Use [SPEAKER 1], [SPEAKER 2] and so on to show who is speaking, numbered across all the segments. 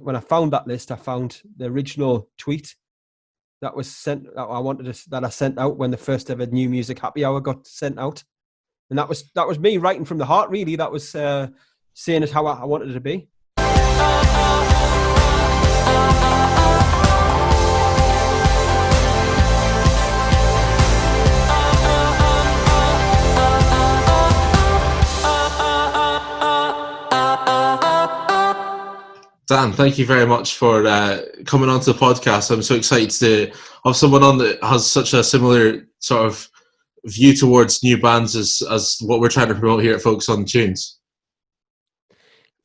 [SPEAKER 1] when I found that list, I found the original tweet that was sent. That I sent out when the first ever New Music Happy Hour got sent out, and that was me writing from the heart. Really, that was saying it how I wanted it to be.
[SPEAKER 2] Dan, thank you very much for coming onto the podcast. I'm so excited to have someone on that has such a similar sort of view towards new bands as what we're trying to promote here at Focus on Tunes.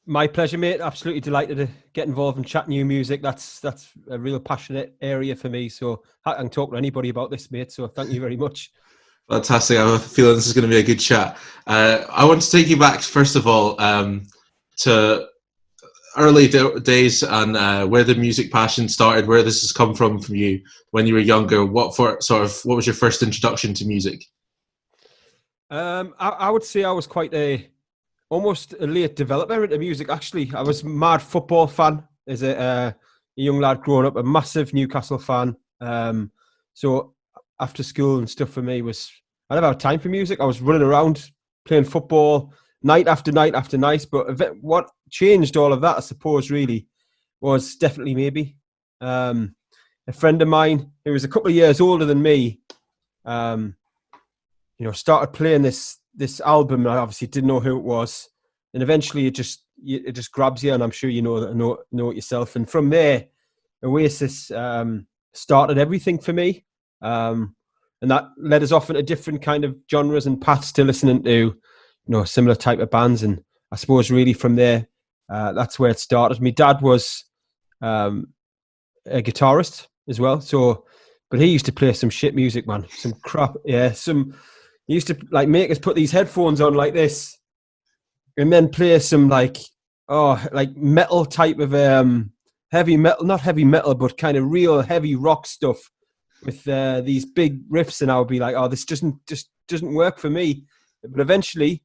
[SPEAKER 1] My pleasure, mate. Absolutely delighted to get involved and chat new music. That's a real passionate area for me. So I can talk to anybody about this, mate. So thank you very much.
[SPEAKER 2] Fantastic. I have a feeling this is going to be a good chat. I want to take you back, first of all, to early days and where the music passion started, where this has come from you when you were younger. What was your first introduction to music?
[SPEAKER 1] I would say I was quite almost a late developer into music. Actually, I was a mad football fan as a young lad growing up, a massive Newcastle fan. So after school and stuff for me I never had time for music. I was running around playing football night after night after night. But what changed all of that, I suppose, really, was definitely maybe a friend of mine who was a couple of years older than me, started playing this album. I obviously didn't know who it was, and eventually it just grabs you, and I'm sure you know it yourself. And from there, Oasis started everything for me, and that led us off into different kind of genres and paths to listening to similar type of bands. And I suppose really from there, that's where it started. My dad was a guitarist as well, but he used to play some shit music, man, some crap. Yeah, he used to make us put these headphones on like this, and then play some like metal type of heavy metal, not heavy metal, but kind of real heavy rock stuff with these big riffs. And I would be like, oh, this just doesn't work for me. But eventually,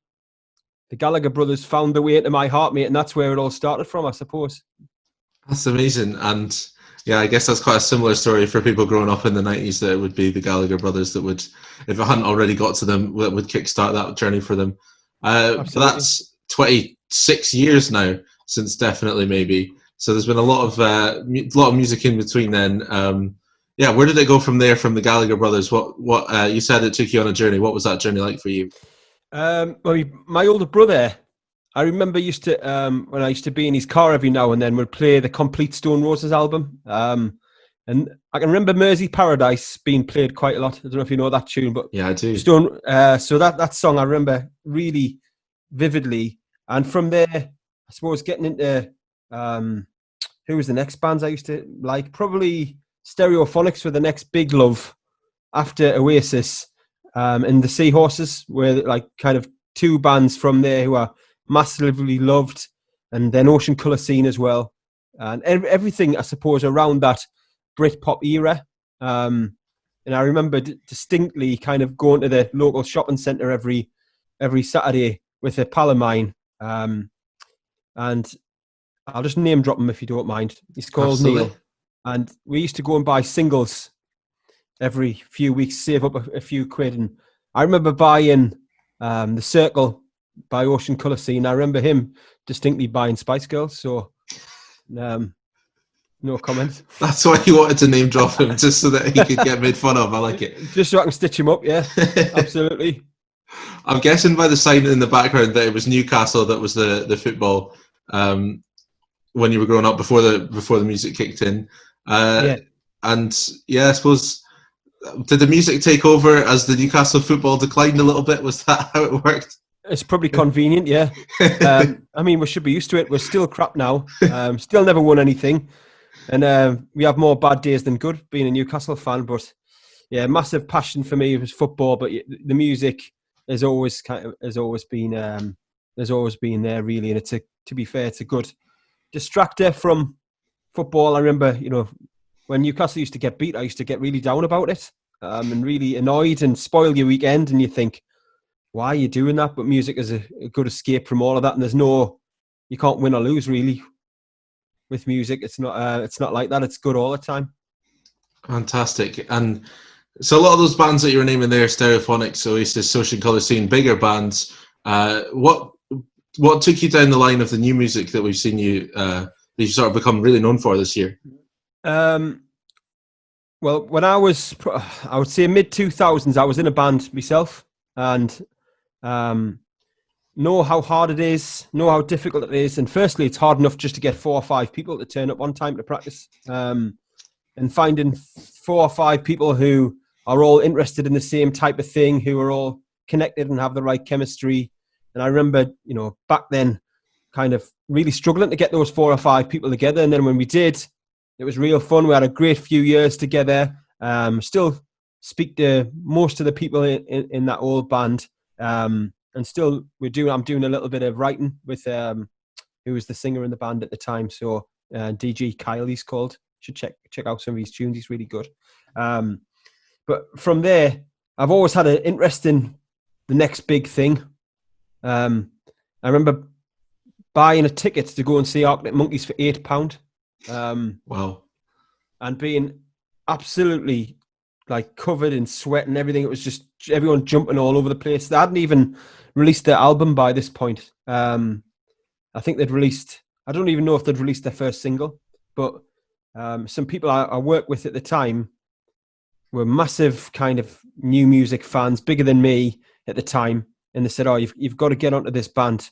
[SPEAKER 1] the Gallagher brothers found their way into my heart, mate, and that's where it all started from, I suppose.
[SPEAKER 2] That's amazing. And yeah, I guess that's quite a similar story for people growing up in the 90s, that it would be the Gallagher brothers that would, if it hadn't already got to them, that would kickstart that journey for them. But that's 26 years now since Definitely Maybe. So there's been a lot of music in between then. Where did it go from there, from the Gallagher brothers? What you said it took you on a journey. What was that journey like for you?
[SPEAKER 1] My older brother, I remember used to when I used to be in his car every now and then, would play the complete Stone Roses album. And I can remember Mersey Paradise being played quite a lot. I don't know if you know that tune, but
[SPEAKER 2] yeah, I do.
[SPEAKER 1] So that song I remember really vividly. And from there, I suppose getting into who was the next bands I used to like? Probably Stereophonics were the next big love after Oasis. And the Seahorses were like kind of two bands from there who are massively loved, and then Ocean Colour Scene as well, and everything I suppose around that Britpop era. And I remember distinctly kind of going to the local shopping centre every Saturday with a pal of mine, and I'll just name drop him if you don't mind. He's called
[SPEAKER 2] Absolutely.
[SPEAKER 1] Neil, and we used to go and buy singles every few weeks, save up a few quid. And I remember buying The Circle by Ocean Colour Scene. I remember him distinctly buying Spice Girls. So, no comment.
[SPEAKER 2] That's why he wanted to name drop him, just so that he could get made fun of. I like it.
[SPEAKER 1] Just so I can stitch him up, yeah. Absolutely.
[SPEAKER 2] I'm guessing by the sign in the background that it was Newcastle that was the football when you were growing up, before the music kicked in. And yeah, I suppose, did the music take over as the Newcastle football declined a little bit? Was that how it worked?
[SPEAKER 1] It's probably convenient, yeah. I mean, we should be used to it. We're still crap now. Still never won anything. And we have more bad days than good being a Newcastle fan. But yeah, massive passion for me was football. But the music has always been there, really. And to be fair, it's a good distractor from football. I remember, when Newcastle used to get beat, I used to get really down about it, and really annoyed and spoil your weekend. And you think, why are you doing that? But music is a good escape from all of that. And you can't win or lose, really. with music. It's not like that. It's good all the time.
[SPEAKER 2] Fantastic. And so a lot of those bands that you were naming there, Stereophonics, Oasis, Social Colour Scene, bigger bands. What took you down the line of the new music that we've seen that you've sort of become really known for this year?
[SPEAKER 1] Well, when I would say mid 2000s, I was in a band myself, and know how hard it is, know how difficult it is. And firstly, it's hard enough just to get 4 or 5 people to turn up on time to practice. And finding 4 or 5 people who are all interested in the same type of thing, who are all connected and have the right chemistry. And I remember, back then, kind of really struggling to get those 4 or 5 people together. And then when we did, it was real fun. We had a great few years together. Still speak to most of the people in that old band. And still, I'm doing a little bit of writing with who was the singer in the band at the time. So DG Kyle, he's called. Should check out some of his tunes. He's really good. But from there, I've always had an interest in the next big thing. I remember buying a ticket to go and see Arctic Monkeys for £8.
[SPEAKER 2] Wow.
[SPEAKER 1] And being absolutely like covered in sweat and everything. It was just everyone jumping all over the place. They hadn't even released their album by this point. I think I don't even know if they'd released their first single, but some people I worked with at the time were massive kind of new music fans, bigger than me at the time. And they said, "Oh, you've got to get onto this band."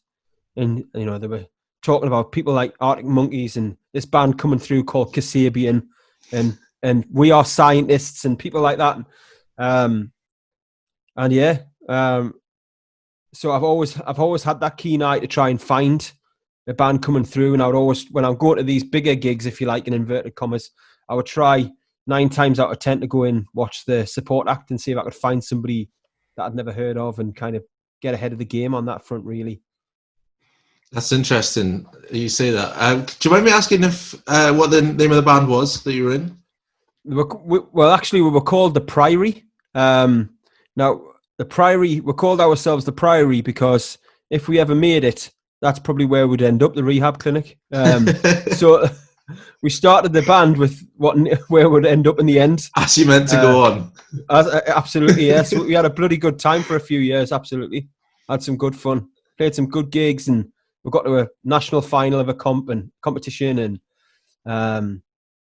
[SPEAKER 1] And, they were talking about people like Arctic Monkeys and this band coming through called Kasabian and We Are Scientists and people like that. So I've always had that keen eye to try and find a band coming through. And I would always, when I'm going to these bigger gigs, if you like, in inverted commas, I would try 9 times out of 10 to go and watch the support act and see if I could find somebody that I'd never heard of and kind of get ahead of the game on that front, really.
[SPEAKER 2] That's interesting. You say that. Do you mind me asking if what the name of the band was that you were in?
[SPEAKER 1] Well, actually, we were called the Priory. Now, the Priory, we called ourselves the Priory because if we ever made it, that's probably where we'd end up, the rehab clinic. So we started the band with where we'd end up in the end.
[SPEAKER 2] As you meant to go on.
[SPEAKER 1] Absolutely, yes. We had a bloody good time for a few years, absolutely. Had some good fun. Played some good gigs, and we got to a national final of a competition, and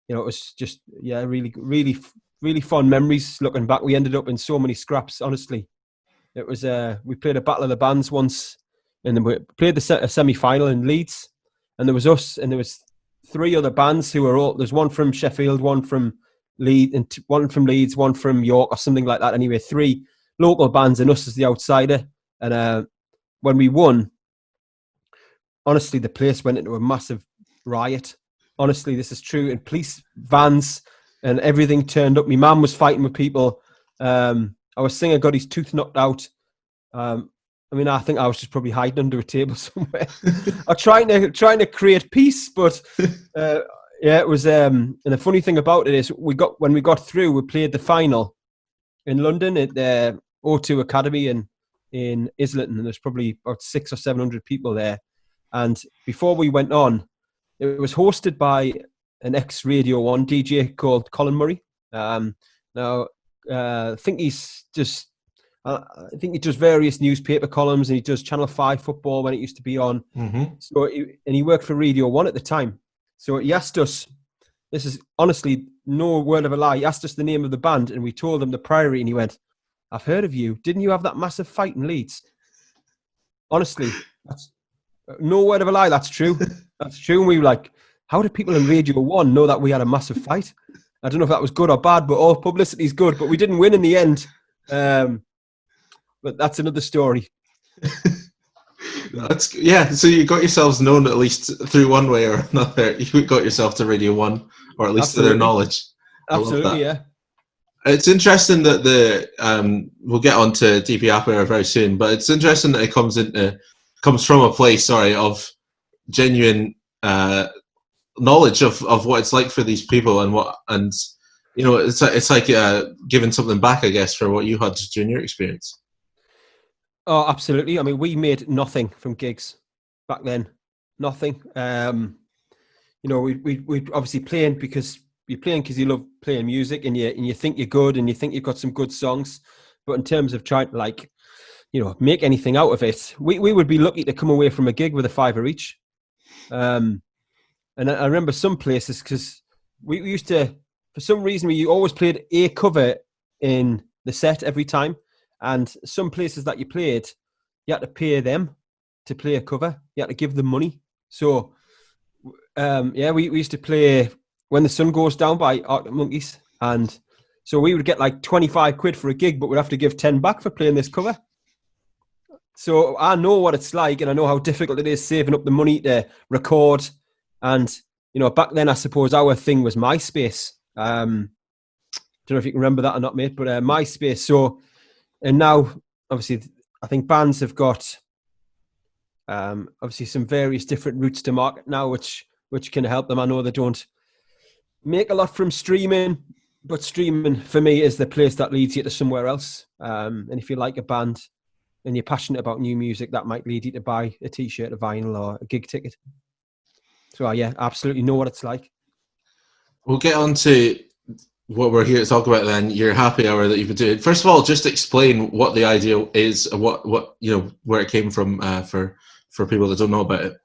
[SPEAKER 1] it was just really, really, really fun memories looking back. We ended up in so many scraps. Honestly, it was we played a battle of the bands once, and then we played a semi-final in Leeds, and there was us, and there was 3 other bands who were all. There's one from Sheffield, one from Leeds, and one from Leeds, one from York, or something like that. Anyway, 3 local bands, and us as the outsider. And when we won, honestly, the place went into a massive riot. Honestly, this is true. And police vans and everything turned up. My mum was fighting with people. Our singer got his tooth knocked out. I think I was just probably hiding under a table somewhere. I'm trying to create peace, but it was. And the funny thing about it is, when we got through, we played the final in London at the O2 Academy in Islington, and there's probably about 600 or 700 people there. And before we went on, it was hosted by an ex-Radio 1 DJ called Colin Murray. Now, I think he does various newspaper columns, and he does Channel 5 football when it used to be on.
[SPEAKER 2] Mm-hmm.
[SPEAKER 1] So, he worked for Radio 1 at the time. So he asked us, this is honestly no word of a lie, he asked us the name of the band, and we told him the Priory, and he went, "I've heard of you. Didn't you have that massive fight in Leeds?" Honestly, that's no word of a lie. That's true. That's true. And we were like, how did people in Radio 1 know that we had a massive fight? I don't know if that was good or bad, but all publicity is good. But we didn't win in the end. But that's another story.
[SPEAKER 2] So you got yourselves known at least through one way or another. You got yourself to Radio 1, or at least to their knowledge.
[SPEAKER 1] Absolutely, yeah.
[SPEAKER 2] It's interesting that we'll get on to DP Apera very soon, but it's interesting that it comes from a place, of genuine knowledge of what it's like for these people, and it's like giving something back, I guess, for what you had during your experience.
[SPEAKER 1] Oh, absolutely. I mean, we made nothing from gigs back then. Nothing. we obviously playing because you're playing because you love playing music and you think you're good and you think you've got some good songs. But in terms of trying to make anything out of it, we would be lucky to come away from a gig with a £5 each. And I remember some places because we used to, for some reason, we always played a cover in the set every time. And some places that you played, you had to pay them to play a cover. You had to give them money. So, we used to play When the Sun Goes Down by Arctic Monkeys. And so we would get like 25 quid for a gig, but we'd have to give 10 back for playing this cover. So I know what it's like, and I know how difficult it is saving up the money to record. And, back then, I suppose our thing was MySpace. Don't know if you can remember that or not, mate, but MySpace. So, and now, obviously, I think bands have got, obviously, some various different routes to market now, which can help them. I know they don't make a lot from streaming, but streaming, for me, is the place that leads you to somewhere else. And if you like a band and you're passionate about new music, that might lead you to buy a T-shirt, a vinyl, or a gig ticket. So, absolutely know what it's like.
[SPEAKER 2] We'll get on to what we're here to talk about then, your happy hour that you've been doing. First of all, just explain what the idea is, what where it came from for people that don't know about it.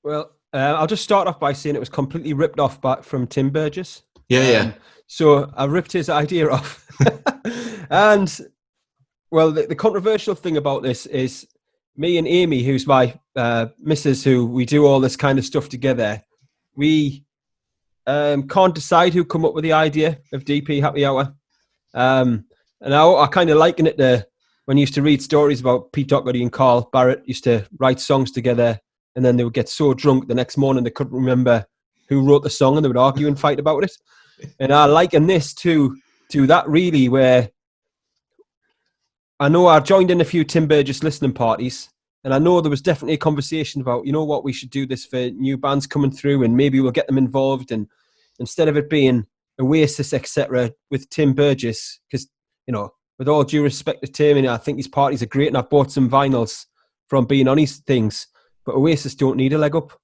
[SPEAKER 1] Well, I'll just start off by saying it was completely ripped off from Tim Burgess.
[SPEAKER 2] Yeah.
[SPEAKER 1] So I ripped his idea off. And, well, the controversial thing about this is me and Amy, who's my missus, who we do all this kind of stuff together, we can't decide who come up with the idea of DP Happy Hour. And I kind of liken it to when you used to read stories about Pete Doherty and Carl Barrett used to write songs together, and then they would get so drunk the next morning they couldn't remember who wrote the song, and they would argue and fight about it. And I liken this to that, really, where I know I joined in a few Tim Burgess listening parties, and I know there was definitely a conversation about, we should do this for new bands coming through, and maybe we'll get them involved. And instead of it being Oasis, etc., with Tim Burgess, because, with all due respect to Tim, and I think these parties are great, and I've bought some vinyls from being on these things, but Oasis don't need a leg up.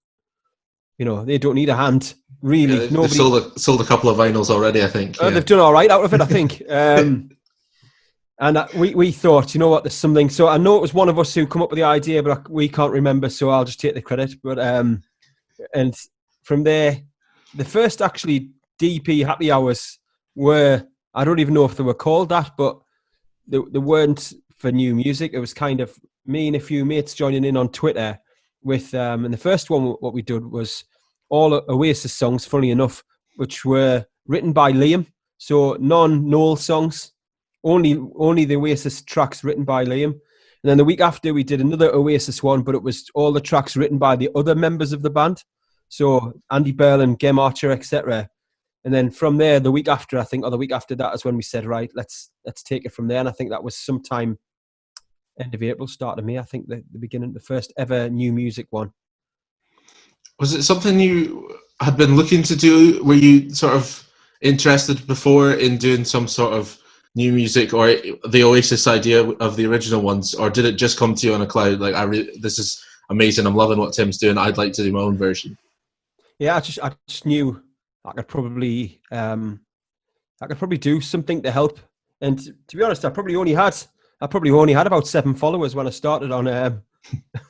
[SPEAKER 1] They don't need a hand, really.
[SPEAKER 2] Yeah, they've sold a couple of vinyls already, I think.
[SPEAKER 1] They've done all right out of it, I think. And we thought, there's something. So I know it was one of us who come up with the idea, but we can't remember, so I'll just take the credit. But and from there, the first actually DP Happy Hours were, I don't even know if they were called that, but they weren't for new music. It was kind of me and a few mates joining in on Twitter with, and the first one, what we did was all Oasis songs, funny enough, which were written by Liam. So non-Noel songs. Only the Oasis tracks written by Liam. And then the week after, we did another Oasis one, but it was all the tracks written by the other members of the band. So Andy Bell and Gem Archer, etc. And then from there, the week after, I think, or the week after that is when we said, right, let's take it from there. And I think that was sometime end of April, start of May, I think, the beginning, the first ever new music one.
[SPEAKER 2] Was it something you had been looking to do? Were you sort of interested before in doing some sort of new music, or the Oasis idea of the original ones, or did it just come to you on a cloud? Like, this is amazing. I'm loving what Tim's doing. I'd like to do my own version. Yeah,
[SPEAKER 1] I just knew I could probably do something to help. And to be honest, I probably only had about 7 followers when I started on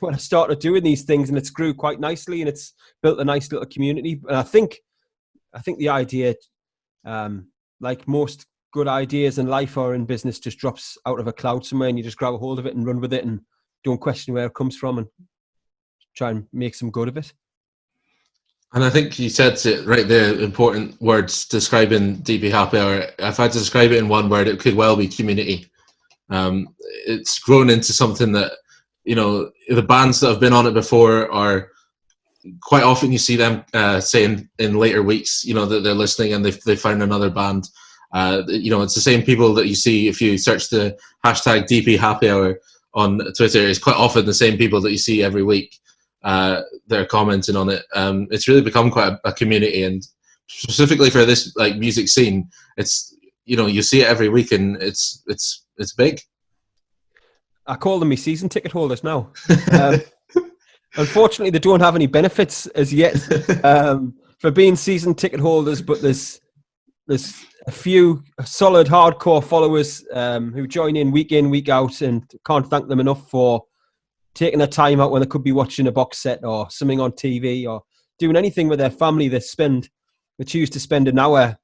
[SPEAKER 1] when I started doing these things, and it's grew quite nicely, and it's built a nice little community. And I think the idea, like most good ideas in life or in business, just drops out of a cloud somewhere, and you just grab a hold of it and run with it, and don't question where it comes from, and try and make some good of it.
[SPEAKER 2] And I think you said it right there, important words describing DP Happy Hour. If I had to describe it in one word, it could well be community. It's grown into something that, the bands that have been on it before are quite often, you see them saying in later weeks, that they're listening and they found another band. It's the same people that you see if you search the hashtag DP Happy Hour on Twitter. It's quite often the same people that you see every week. They're commenting on it. It's really become quite a community, and specifically for this like music scene, it's you see it every week, and it's big.
[SPEAKER 1] I call them my season ticket holders now. Unfortunately, they don't have any benefits as yet for being season ticket holders, but there's a few solid hardcore followers who join in, week out, and can't thank them enough for taking their time out when they could be watching a box set or something on TV or doing anything with their family. They choose to spend an hour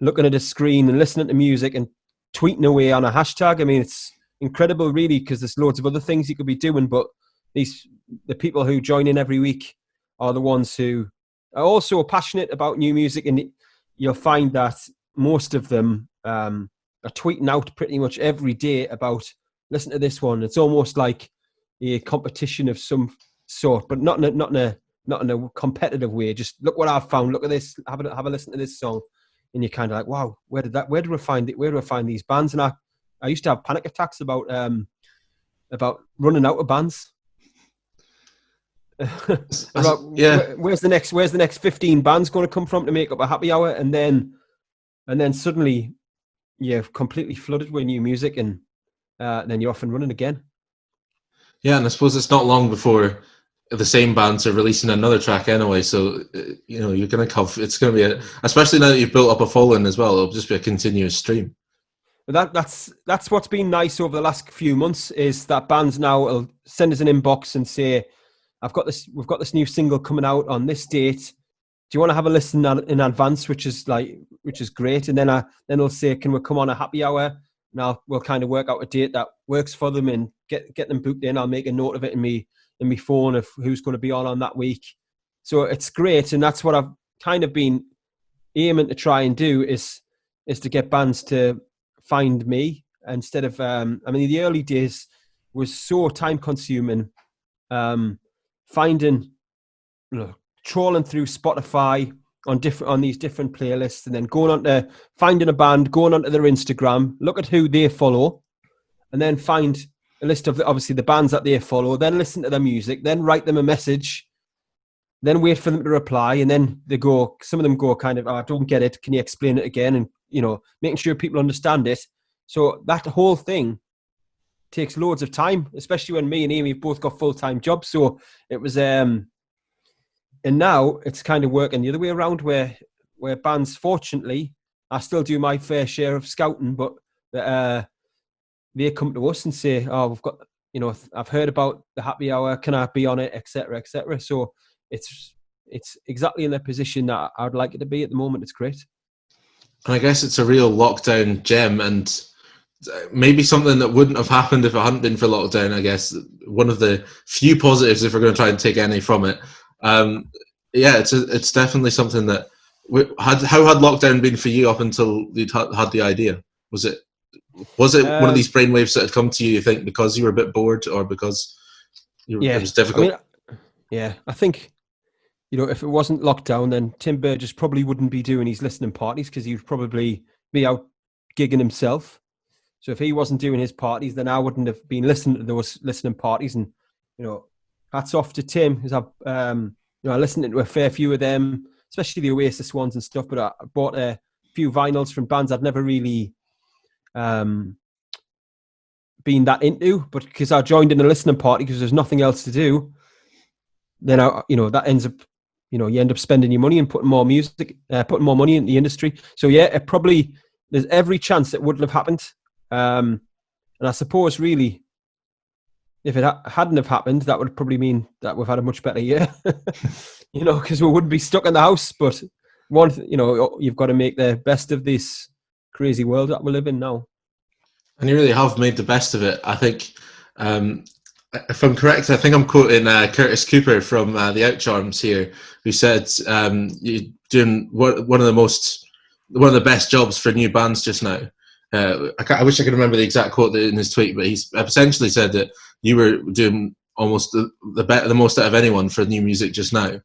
[SPEAKER 1] looking at a screen and listening to music and tweeting away on a hashtag. I mean, it's incredible, really, because there's loads of other things you could be doing, but the people who join in every week are the ones who are also passionate about new music, and you'll find that most of them are tweeting out pretty much every day about, listen to this one. It's almost like a competition of some sort, but not in a competitive way. Just look what I've found. Look at this. Have a listen to this song, and you're kind of like, wow, where do I find it? Where do I find these bands? And I used to have panic attacks about running out of bands. Where's the next 15 bands going to come from to make up a happy hour? And then suddenly you're completely flooded with new music, and then you're off and running again.
[SPEAKER 2] Yeah, and I suppose it's not long before the same bands are releasing another track anyway. So you're going to it's going to be especially now that you've built up a following as well. It'll just be a continuous stream.
[SPEAKER 1] That's what's been nice over the last few months, is that bands now will send us an inbox and say, we've got this new single coming out on this date. Do you want to have a listen in advance? Which is great. And then they'll say, can we come on a happy hour? Now we'll kind of work out a date that works for them and get them booked in. I'll make a note of it in my phone of who's going to be on that week. So it's great, and that's what I've kind of been aiming to try and do is to get bands to find me instead of. The early days was so time consuming. Finding, trawling through Spotify on these different playlists, and then going on to finding a band, going onto their Instagram, look at who they follow, and then find a list of obviously the bands that they follow, then listen to their music, then write them a message, then wait for them to reply, and then some of them go kind of, I don't get it, can you explain it again? And making sure people understand it. So that whole thing takes loads of time, especially when me and Amy have both got full-time jobs. So it was and now it's kind of working the other way around, where bands, fortunately, I still do my fair share of scouting, but they come to us and say, oh, we've got, I've heard about the happy hour, can I be on it, etc., etc. So it's exactly in the position that I'd like it to be at the moment. It's great.
[SPEAKER 2] And I guess it's a real lockdown gem, and maybe something that wouldn't have happened if it hadn't been for lockdown. I guess one of the few positives, if we're going to try and take any from it. It's definitely something that how had lockdown been for you up until you'd had the idea? Was it one of these brainwaves that had come to you think, because you were a bit bored, or because it was difficult?
[SPEAKER 1] I think if it wasn't lockdown, then Tim Burgess probably wouldn't be doing his listening parties, because he'd probably be out gigging himself. So if he wasn't doing his parties, then I wouldn't have been listening to those listening parties. And hats off to Tim, because I listened to a fair few of them, especially the Oasis ones and stuff. But I bought a few vinyls from bands I'd never really been that into, but because I joined in a listening party because there's nothing else to do, then that ends up, you end up spending your money and putting more money in the industry. So there's every chance it wouldn't have happened. And I suppose really, if it hadn't have happened, that would probably mean that we've had a much better year, because we wouldn't be stuck in the house. But you've got to make the best of this crazy world that we live in now.
[SPEAKER 2] And you really have made the best of it. I think, if I'm correct, I think I'm quoting Curtis Cooper from the Outcharms here, who said you're doing one of the best jobs for new bands just now. I wish I could remember the exact quote in his tweet, but he's essentially said that you were doing almost the most out of anyone for new music just now.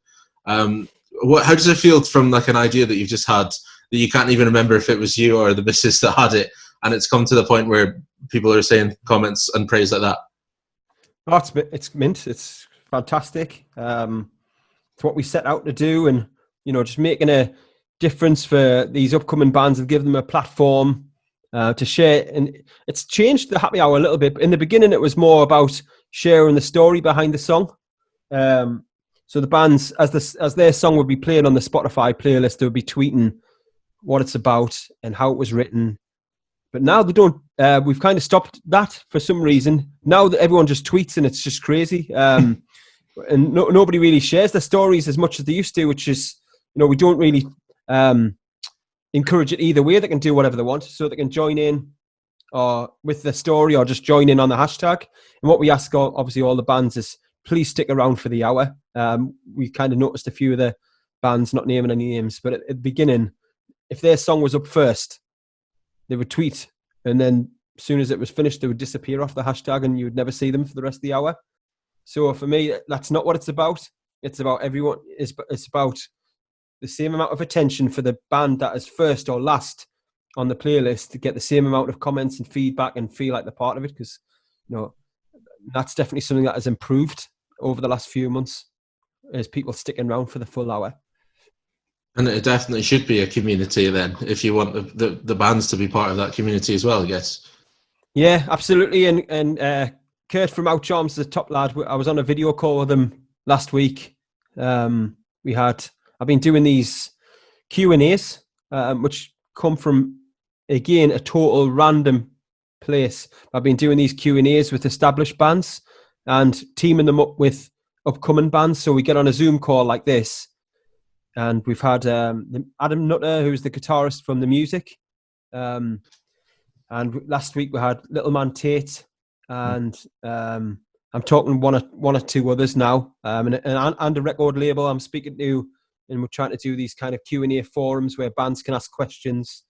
[SPEAKER 2] How does it feel from like an idea that you've just had that you can't even remember if it was you or the missus that had it, and it's come to the point where people are saying comments and praise like that?
[SPEAKER 1] Oh, it's mint. It's fantastic. It's what we set out to do, and just making a difference for these upcoming bands and give them a platform to share. And it's changed the happy hour a little bit. In the beginning, it was more about sharing the story behind the song. So the bands, as their song would be playing on the Spotify playlist, they would be tweeting what it's about and how it was written. But now they don't. We've kind of stopped that for some reason. Now that everyone just tweets and it's just crazy. And nobody really shares their stories as much as they used to, which is, we don't really encourage it either way. They can do whatever they want. So they can join in or with the story or just join in on the hashtag. And what we ask, obviously, all the bands is please stick around for the hour. We kind of noticed a few of the bands, not naming any names, but at the beginning, if their song was up first, they would tweet, and then as soon as it was finished, they would disappear off the hashtag and you would never see them for the rest of the hour. So for me, that's not what it's about. It's about everyone. It's about the same amount of attention for the band that is first or last on the playlist to get the same amount of comments and feedback and feel like they're part of it, because, that's definitely something that has improved over the last few months, is people sticking around for the full hour.
[SPEAKER 2] And it definitely should be a community then, if you want the bands to be part of that community as well, I guess.
[SPEAKER 1] Yeah, absolutely. And Kurt from Outcharms is the top lad. I was on a video call with him last week. I've been doing these Q&As, which come from, again, a total random place. I've been doing these Q&As with established bands and teaming them up with upcoming bands. So we get on a Zoom call like this. And we've had Adam Nutter, who's the guitarist from The Music. And last week we had Little Man Tate. And I'm talking one or two others now. And a record label I'm speaking to. And we're trying to do these kind of Q&A forums where bands can ask questions.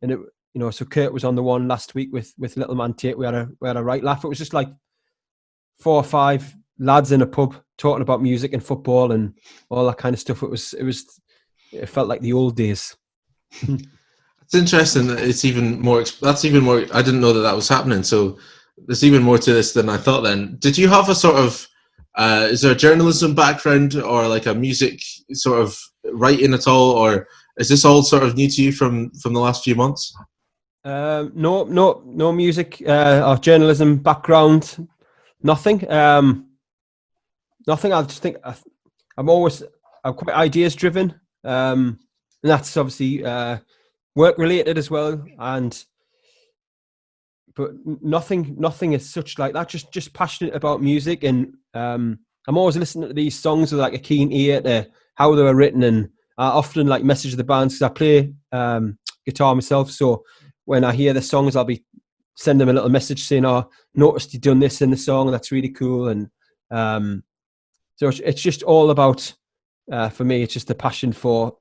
[SPEAKER 1] And, so Kurt was on the one last week with Little Man Tate. We had a right laugh. It was just like 4 or 5 lads in a pub talking about music and football and all that kind of stuff. It felt like the old days.
[SPEAKER 2] It's interesting that it's even more. That's even more. I didn't know that was happening. So there's even more to this than I thought. Then, did you have a sort of? Is there a journalism background or like a music sort of writing at all, or is this all sort of new to you from the last few months?
[SPEAKER 1] No music or journalism background. Nothing. Nothing. I just think I'm quite ideas driven, and that's obviously work related as well. But nothing as such like that. Just passionate about music, and I'm always listening to these songs with like a keen ear to how they were written, and I often like message the bands because I play guitar myself. So when I hear the songs, I'll be send them a little message saying, "Oh, noticed you done this in the song. That's really cool." And so it's just all about, for me, it's just a passion for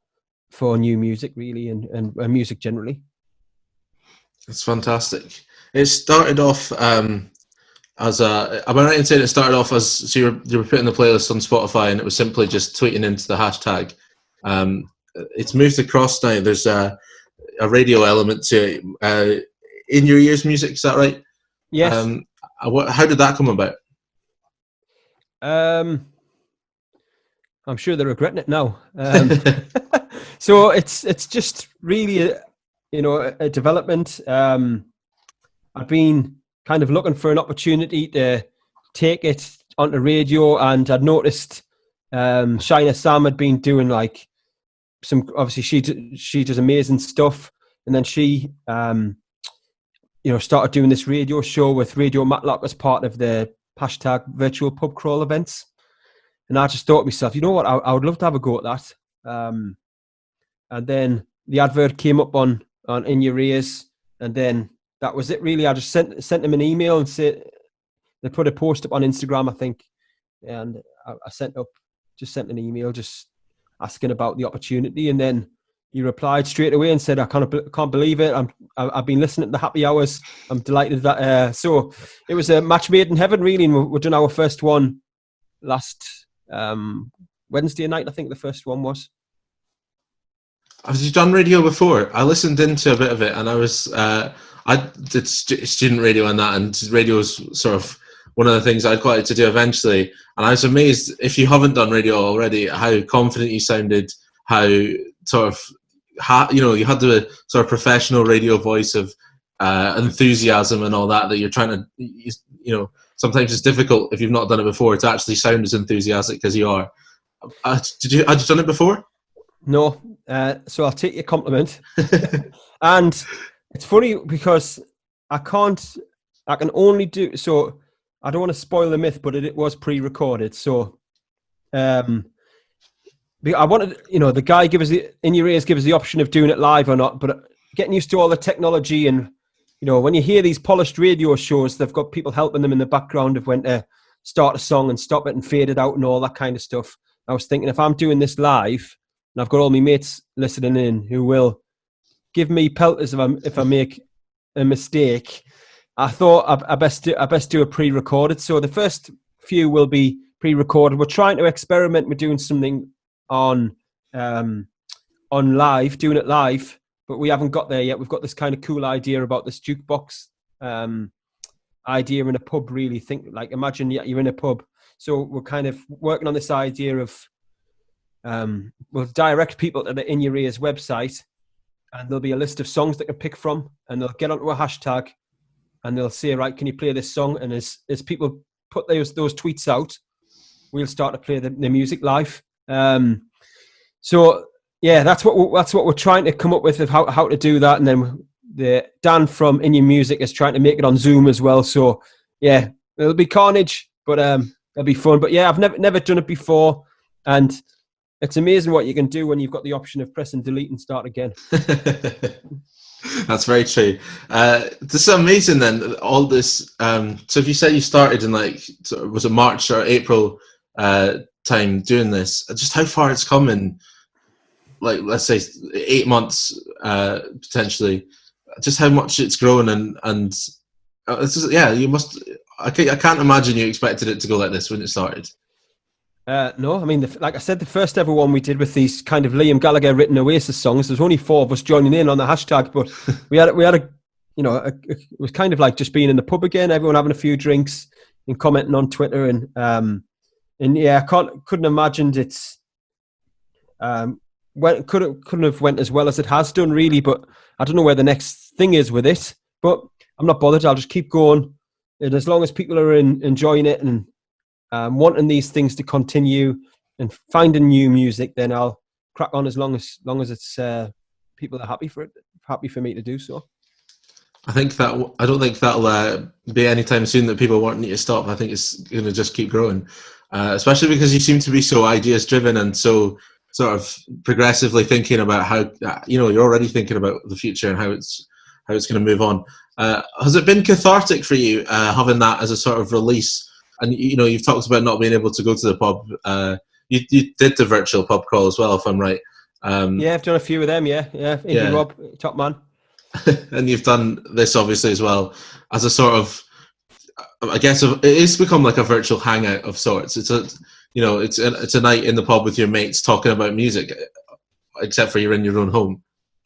[SPEAKER 1] new music, really, and music generally.
[SPEAKER 2] That's fantastic. It started off as a. Am I right in saying it started off as so you were putting the playlist on Spotify and it was simply just tweeting into the hashtag. It's moved across now. There's a radio element to it. In Your Ears music, is that right?
[SPEAKER 1] Yes.
[SPEAKER 2] How did that come about?
[SPEAKER 1] I'm sure they're regretting it now. So it's just really a development. I've been kind of looking for an opportunity to take it onto radio, and I'd noticed Shina Sam had been doing like some. Obviously, she does amazing stuff, and then she started doing this radio show with Radio Matlock as part of the hashtag virtual pub crawl events. And I just thought to myself, you know what, I would love to have a go at that. And then the advert came up on In Your Ears, and then that was it really. I just sent them an email and said, they put a post up on Instagram, I think, and I sent an email just asking about the opportunity, and then he replied straight away and said, I can't believe it. I've been listening to the happy hours. I'm delighted that. So it was a match made in heaven, really. And we're doing our first one last Wednesday night, I think the first one was.
[SPEAKER 2] Have you done radio before? I listened into a bit of it, and I did student radio and that, and radio is sort of one of the things I'd quite like to do eventually. And I was amazed, if you haven't done radio already, how confident you sounded, how sort of, you had the sort of professional radio voice of enthusiasm and all that you're trying to, sometimes it's difficult if you've not done it before to actually sound as enthusiastic as you are. Had you done it before?
[SPEAKER 1] No, so I'll take your compliment. And it's funny because I can only do, so I don't want to spoil the myth, but it was pre-recorded. So I wanted, the guy give us In Your Ears give us the option of doing it live or not, but getting used to all the technology and, when you hear these polished radio shows, they've got people helping them in the background of when to start a song and stop it and fade it out and all that kind of stuff. I was thinking, if I'm doing this live and I've got all my mates listening in who will give me pelters if I make a mistake, I thought I best do a pre-recorded. So the first few will be pre-recorded. We're trying to experiment with doing something on live, doing it live, but we haven't got there yet. We've got this kind of cool idea about this jukebox idea in a pub. Really imagine you're in a pub. So we're kind of working on this idea of we'll direct people to the In Your Ears website, and there'll be a list of songs they can pick from, and they'll get onto a hashtag and they'll say, right, can you play this song? And as people put those tweets out, we'll start to play the music live. So yeah, that's what we're trying to come up with of how to do that. And then Dan from In Your Music is trying to make it on Zoom as well. So yeah, it'll be carnage, but it'll be fun. But yeah, I've never done it before, and it's amazing what you can do when you've got the option of pressing delete and start again.
[SPEAKER 2] That's very true. This is amazing then, all this. So if you say you started in was it March or April time doing this, just how far it's come in, let's say 8 months potentially, just how much it's grown and you must, I can't imagine you expected it to go like this when it started.
[SPEAKER 1] No, I mean, like I said, the first ever one we did with these kind of Liam Gallagher written Oasis songs, there's only 4 of us joining in on the hashtag, but we had it was kind of like just being in the pub again, everyone having a few drinks and commenting on Twitter, and yeah, I couldn't imagine it's couldn't have went as well as it has done, really. But I don't know where the next thing is with it, but I'm not bothered. I'll just keep going, and as long as people are enjoying it and wanting these things to continue and finding new music, then I'll crack on as long as it's people are happy for me to do so.
[SPEAKER 2] I don't think that'll be anytime soon that people want you to stop. I think it's going to just keep growing, especially because you seem to be so ideas driven and so sort of progressively thinking about how you're already thinking about the future and how it's going to move on. Has it been cathartic for you having that as a sort of release? And you've talked about not being able to go to the pub. You did the virtual pub crawl as well, if I'm right.
[SPEAKER 1] Yeah, I've done a few of them. Yeah. Iggy Rob, top man.
[SPEAKER 2] And you've done this obviously as well as a sort of, I guess it's become like a virtual hangout of sorts. It's a night in the pub with your mates talking about music, except for you're in your own home.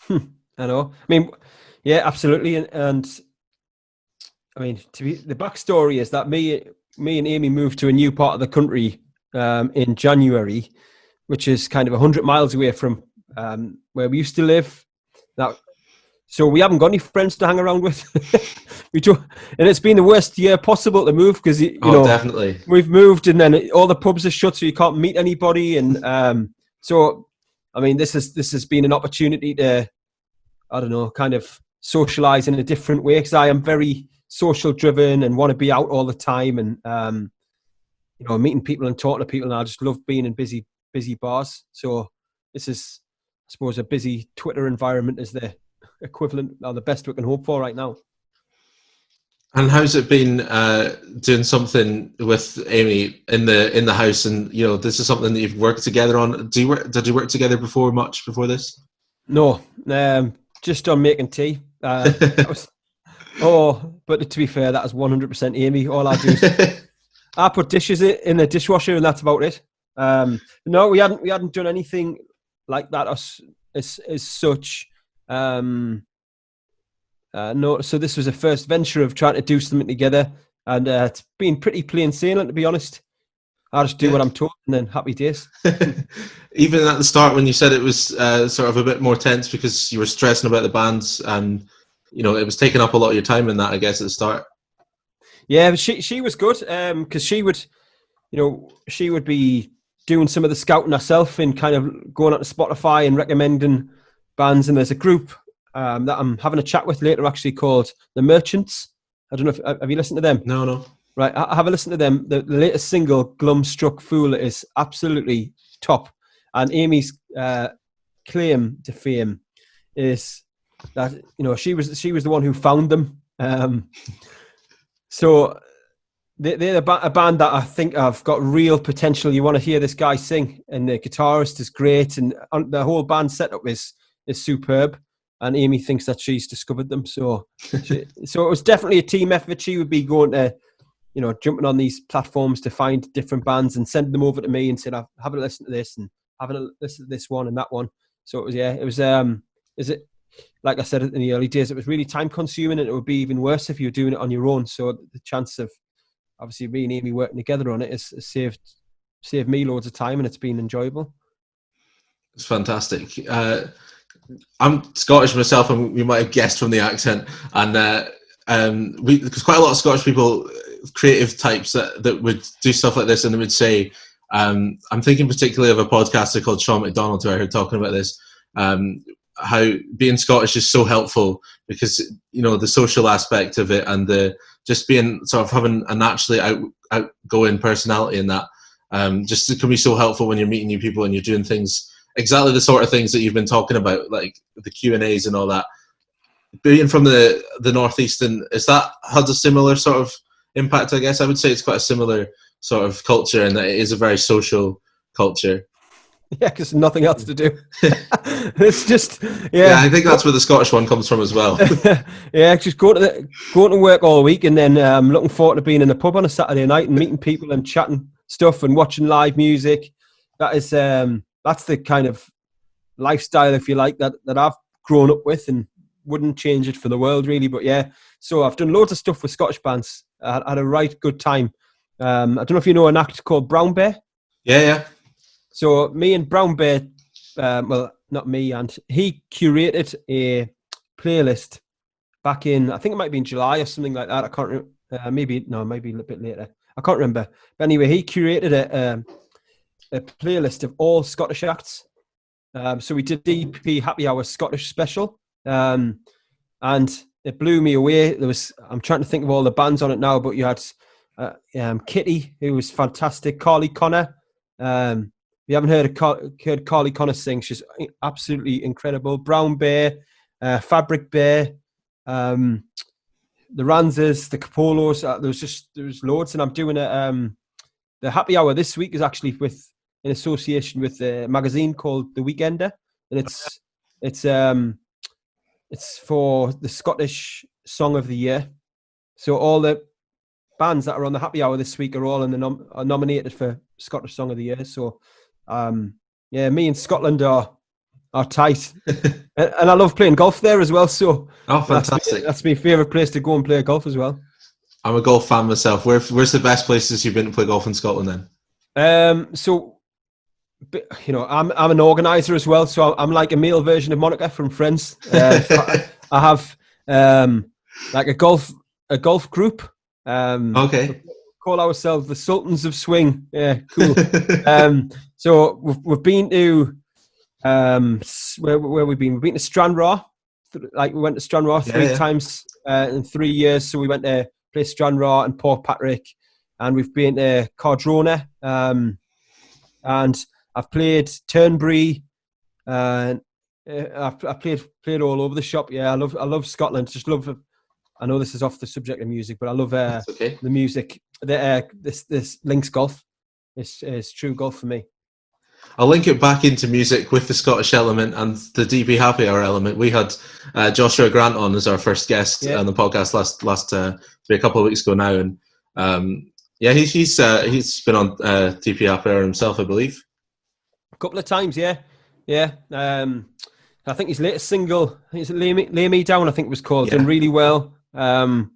[SPEAKER 1] I know. I mean, yeah, absolutely. And I mean, the backstory is that me and Amy moved to a new part of the country in January, which is kind of 100 miles away from where we used to live. So we haven't got any friends to hang around with. And it's been the worst year possible to move because
[SPEAKER 2] definitely
[SPEAKER 1] we've moved and then all the pubs are shut, so you can't meet anybody. And so, I mean, this has been an opportunity to, I don't know, kind of socialize in a different way, because I am very social driven and want to be out all the time and meeting people and talking to people, and I just love being in busy bars. So this is, I suppose, a busy Twitter environment is the equivalent or the best we can hope for right now.
[SPEAKER 2] And how's it been doing something with Amy in the house? And this is something that you've worked together on. Did you work together much before this?
[SPEAKER 1] No, just on making tea. But to be fair, that is 100% Amy. All I do is I put dishes in the dishwasher, and that's about it. No, we hadn't done anything like that as such. No, so this was a first venture of trying to do something together, and it's been pretty plain sailing, to be honest. I just do what I'm told, and then happy days.
[SPEAKER 2] Even at the start, when you said it was sort of a bit more tense because you were stressing about the bands, and it was taking up a lot of your time in that, I guess, at the start.
[SPEAKER 1] Yeah, she was good because she would be doing some of the scouting ourselves and kind of going on to Spotify and recommending bands. And there's a group that I'm having a chat with later, actually, called The Merchants. I don't know if have you listened to them?
[SPEAKER 2] No.
[SPEAKER 1] Right, I have a listen to them. The latest single, "Glum Struck Fool," is absolutely top. And Amy's claim to fame is that she was the one who found them. So they're a band that I think have got real potential. You want to hear this guy sing, and the guitarist is great, and the whole band setup is superb. And Amy thinks that she's discovered them. So it was definitely a team effort. She would be going to, jumping on these platforms to find different bands and send them over to me and said, "I've having a listen to this and having a listen to this one and that one." So it was like I said in the early days, it was really time consuming, and it would be even worse if you were doing it on your own. So the chance of obviously me and Amy working together on it has saved me loads of time, and it's been enjoyable.
[SPEAKER 2] It's fantastic. I'm Scottish myself, and you might have guessed from the accent. And because quite a lot of Scottish people, creative types that would do stuff like this, and they would say, I'm thinking particularly of a podcaster called Sean McDonald, who I heard talking about this, how being Scottish is so helpful because, the social aspect of it and the just being sort of having a naturally outgoing personality in that, just it can be so helpful when you're meeting new people and you're doing things, exactly the sort of things that you've been talking about, like the Q&As and all that. Being from the Northeast, and has that had a similar sort of impact? I guess I would say it's quite a similar sort of culture, and that it is a very social culture.
[SPEAKER 1] Yeah, because nothing else to do. It's just
[SPEAKER 2] I think that's where the Scottish one comes from as well.
[SPEAKER 1] Yeah, just going to work all week, and then looking forward to being in a pub on a Saturday night and meeting people and chatting stuff and watching live music. That is that's the kind of lifestyle, if you like, that I've grown up with, and wouldn't change it for the world, really. But yeah, so I've done loads of stuff with Scottish bands. I had a right good time. I don't know if you know an act called Brown Bear.
[SPEAKER 2] Yeah.
[SPEAKER 1] So me and Brown Bear, well, not me, and he curated a playlist back in, I think it might be in July or something like that. I can't remember. Maybe a little bit later. I can't remember. But anyway, he curated a playlist of all Scottish acts. So we did DP Happy Hour Scottish special, and it blew me away. I'm trying to think of all the bands on it now, but you had Kitty, who was fantastic. Carly Connor. If you haven't heard Carly Connor sing, she's absolutely incredible. Brown Bear, Fabric Bear, the Ranzas, the Capolos. There was loads, and I'm doing the Happy Hour this week is actually in association with a magazine called The Weekender, and it's for the Scottish Song of the Year. So all the bands that are on the Happy Hour this week are all are nominated for Scottish Song of the Year. So me and Scotland are tight, and I love playing golf there as well. So
[SPEAKER 2] fantastic!
[SPEAKER 1] That's my favourite place to go and play golf as well.
[SPEAKER 2] I'm a golf fan myself. Where's the best places you've been to play golf in Scotland
[SPEAKER 1] then? So, I'm an organizer as well. So I'm like a male version of Monica from Friends. I have like a golf group.
[SPEAKER 2] Okay.
[SPEAKER 1] Call ourselves the Sultans of Swing. Yeah, cool. So we've been to where we've been. We've been to Stranraer. Like we went to Stranraer three times in 3 years. So we went to play Stranraer and Port Patrick, and we've been to Cardrona, and I've played Turnberry, and I've played all over the shop. Yeah, I love Scotland. Just love. I know this is off the subject of music, but I love the music. This links golf. It's true golf for me.
[SPEAKER 2] I'll link it back into music with the Scottish element and the DP Happy Hour element. We had Joshua Grant on as our first guest on the podcast last a couple of weeks ago now, and he's been on DP Happy Hour himself, I believe.
[SPEAKER 1] A couple of times, yeah. I think his latest single, Lay Me Down, I think it was called, done really well. And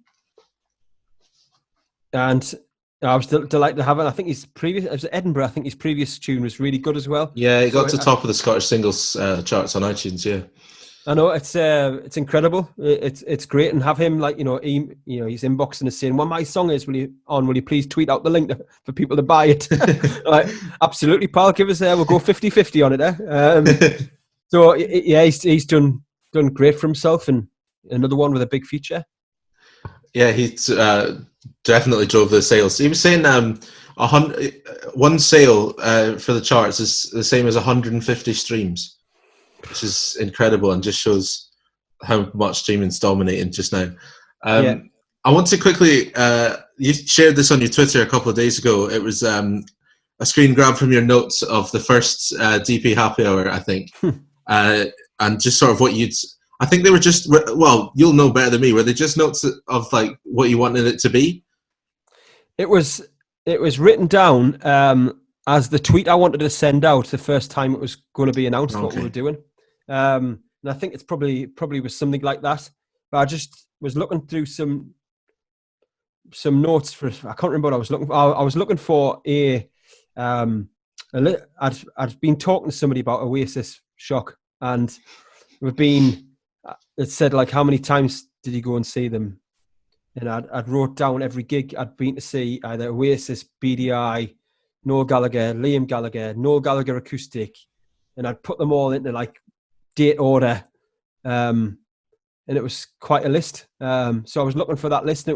[SPEAKER 1] I was delighted to have it. I think it was Edinburgh. I think his previous tune was really good as well.
[SPEAKER 2] Yeah, he got to top of the Scottish singles charts on iTunes. Yeah.
[SPEAKER 1] I know it's incredible. It's great, and have him like he's inboxing us saying, "Well, my song is will you please tweet out the link for people to buy it?" Like, absolutely, pal. Give us we'll go 50-50 on it. So yeah, he's done great for himself, and another one with a big feature.
[SPEAKER 2] Yeah, he definitely drove the sales. He was saying one sale for the charts is the same as 150 streams, which is incredible and just shows how much streaming's dominating just now.
[SPEAKER 1] Yeah.
[SPEAKER 2] I want to quickly, you shared this on your Twitter a couple of days ago. It was a screen grab from your notes of the first DP happy hour, I think, and just sort of what I think they were just, well, you'll know better than me. Were they just notes of like what you wanted it to be?
[SPEAKER 1] It was written down as the tweet I wanted to send out the first time it was going to be announced what we were doing. And I think it's probably was something like that. But I just was looking through some notes for, I can't remember what I was looking for. I was looking for I'd been talking to somebody about Oasis Shock, and it said like how many times did you go and see them, and I'd wrote down every gig I'd been to see, either Oasis, BDI, Noel Gallagher, Liam Gallagher, Noel Gallagher acoustic, and I'd put them all into like date order, and it was quite a list. So I was looking for that list,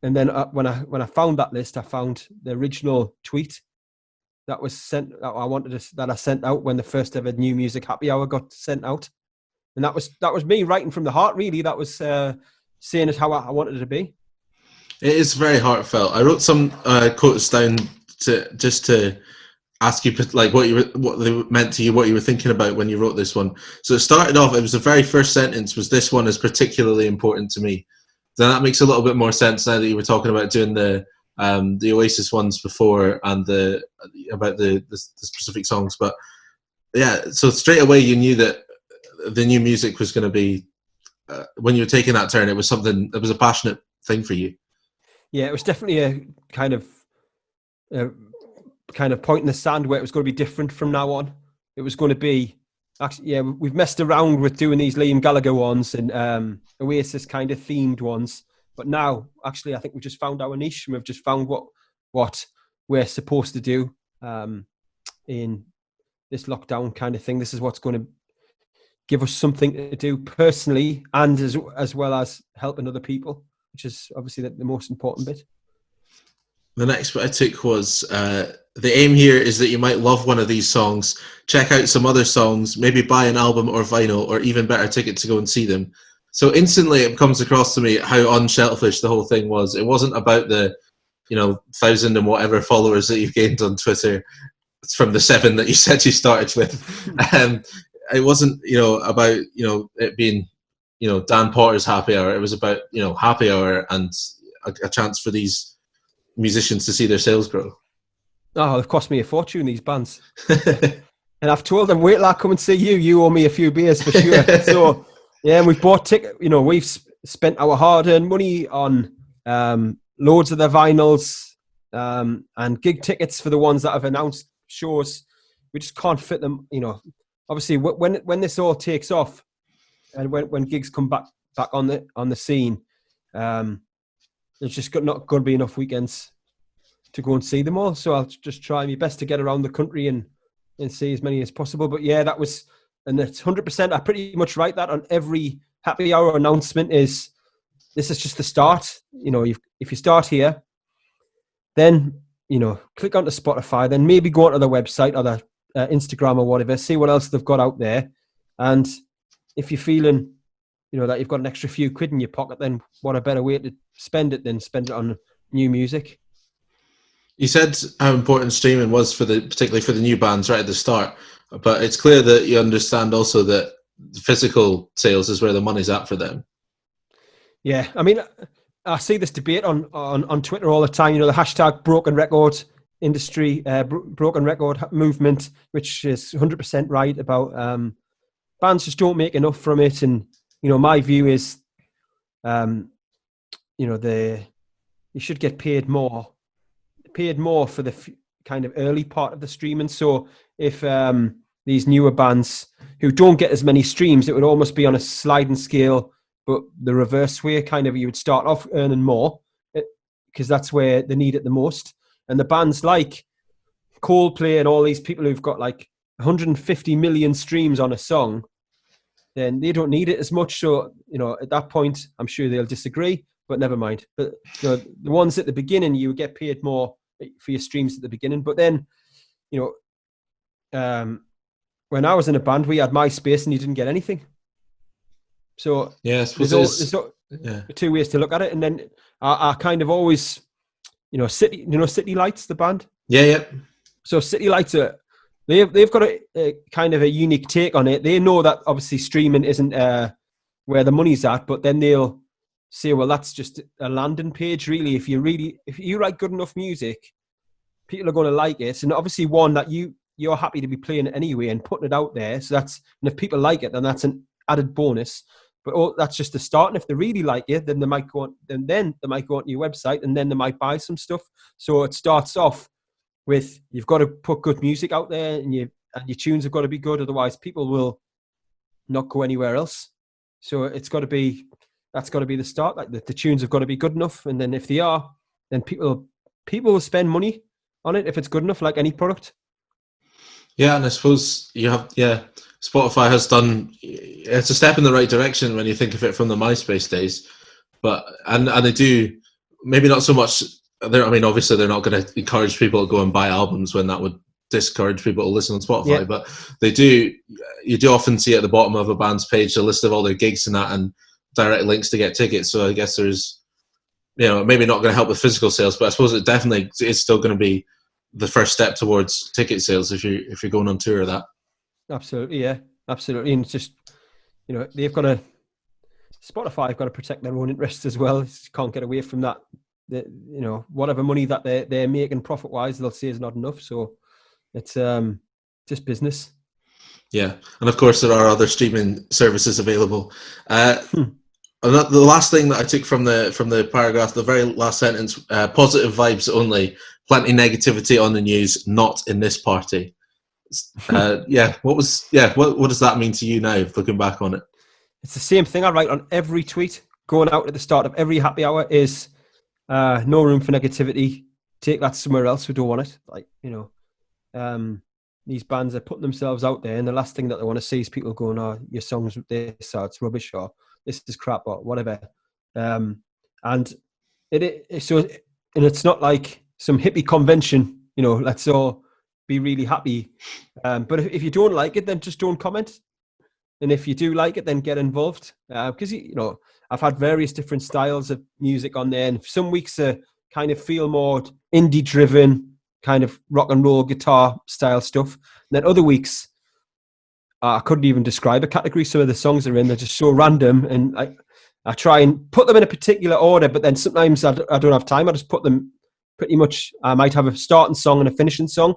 [SPEAKER 1] and then when I found that list, I found the original tweet that was sent. That I sent out when the first ever New Music Happy Hour got sent out, and that was me writing from the heart. Really, that was saying it how I wanted it to be.
[SPEAKER 2] It is very heartfelt. I wrote some quotes down to ask you like what they meant to you, what you were thinking about when you wrote this one. So it started off. It was the very first sentence was, "This one is particularly important to me." Then that makes a little bit more sense now that you were talking about doing the Oasis ones before and about the specific songs. But yeah, so straight away you knew that the new music was going to be when you were taking that turn. It was something. It was a passionate thing for you.
[SPEAKER 1] Yeah, it was definitely a kind of point in the sand where it was going to be different from now on. It was going to be, actually, yeah, we've messed around with doing these Liam Gallagher ones and Oasis kind of themed ones, but now actually I think we've just found our niche, and we've just found what we're supposed to do in this lockdown kind of thing. This is what's going to give us something to do personally, and as well as helping other people, which is obviously the most important bit.
[SPEAKER 2] The next bit I took was the aim here is that you might love one of these songs, check out some other songs, maybe buy an album or vinyl, or even better, ticket to go and see them. So instantly it comes across to me how unshellfish the whole thing was. It wasn't about the 1,000 and whatever followers that you've gained on Twitter. It's from the 7 that you said you started with. It wasn't about it being Dan Potter's happy hour. It was about happy hour and a chance for these musicians to see their sales grow.
[SPEAKER 1] Oh, they've cost me a fortune, these bands. And I've told them, wait till I come and see you. You owe me a few beers for sure. So, yeah, and we've bought tickets. We've spent our hard-earned money on loads of their vinyls and gig tickets for the ones that have announced shows. We just can't fit them. Obviously, when this all takes off, and when gigs come back on the scene, there's just not going to be enough weekends to go and see them all. So I'll just try my best to get around the country and see as many as possible. But yeah, that was, and it's 100%. I pretty much write that on every happy hour announcement. This is just the start. If you start here, then click onto Spotify, then maybe go onto their website or their Instagram or whatever, see what else they've got out there, and if you're feeling that you've got an extra few quid in your pocket, then what a better way to spend it than spend it on new music.
[SPEAKER 2] You said how important streaming was particularly for the new bands right at the start, but it's clear that you understand also that physical sales is where the money's at for them.
[SPEAKER 1] Yeah, I mean, I see this debate on Twitter all the time. The hashtag broken record industry, broken record movement, which is 100% right about bands just don't make enough from it. And my view is, you should get paid more for the kind of early part of the streaming. So if these newer bands who don't get as many streams. It would almost be on a sliding scale, but the reverse way, kind of, you would start off earning more because that's where they need it the most. And the bands like Coldplay and all these people who've got like 150 million streams on a song, then they don't need it as much. So, at that point, I'm sure they'll disagree, but never mind. But the ones at the beginning, you would get paid more for your streams at the beginning. But then, when I was in a band, we had MySpace and you didn't get anything. So
[SPEAKER 2] yeah, I suppose
[SPEAKER 1] there's two ways to look at it. And then I kind of always, City Lights, the band.
[SPEAKER 2] Yeah.
[SPEAKER 1] So City Lights they've got a kind of a unique take on it. They know that obviously streaming isn't where the money's at, but then they'll say, well, that's just a landing page, really. If you write good enough music, people are going to like it. And obviously one that you're happy to be playing it anyway and putting it out there. So and if people like it, then that's an added bonus. But that's just the start. And if they really like it, then they might go on, then they might go onto your website and then they might buy some stuff. So it starts off with, you've got to put good music out there and your tunes have got to be good. Otherwise people will not go anywhere else. So that's got to be the start. Like the tunes have got to be good enough. And then if they are, then people will spend money on it if it's good enough, like any product. Yeah,
[SPEAKER 2] and I suppose Spotify has done. It's a step in the right direction when you think of it from the MySpace days, but and they do maybe not so much. Obviously they're not going to encourage people to go and buy albums when that would discourage people to listen on Spotify. Yeah. But they do. You do often see at the bottom of a band's page a list of all their gigs and that, and direct links to get tickets. So I guess there's, maybe not going to help with physical sales, but I suppose it definitely is still going to be the first step towards ticket sales if you're going on tour or that.
[SPEAKER 1] Absolutely, yeah, absolutely. And it's just, they've got to, Spotify have got to protect their own interests as well. Can't get away from that. Whatever money that they're making profit wise, they'll say is not enough. So it's just business.
[SPEAKER 2] Yeah, and of course there are other streaming services available. And the last thing that I took from the paragraph, the very last sentence, positive vibes only. Plenty negativity on the news, not in this party. What does that mean to you now, looking back on it?
[SPEAKER 1] It's the same thing I write on every tweet going out at the start of every happy hour is no room for negativity. Take that somewhere else. We don't want it. Like, these bands are putting themselves out there, and the last thing that they want to see is people going, "Oh, your song's this, or it's rubbish, or this is crap, or whatever." And it's not like some hippie convention, let's all be really happy. But if you don't like it, then just don't comment. And if you do like it, then get involved. Because, I've had various different styles of music on there. And some weeks kind of feel more indie driven, kind of rock and roll guitar style stuff. And then other weeks, I couldn't even describe a category. Some of the songs are in, they're just so random. And I try and put them in a particular order, but then sometimes I don't have time. I just put them pretty much. I might have a starting song and a finishing song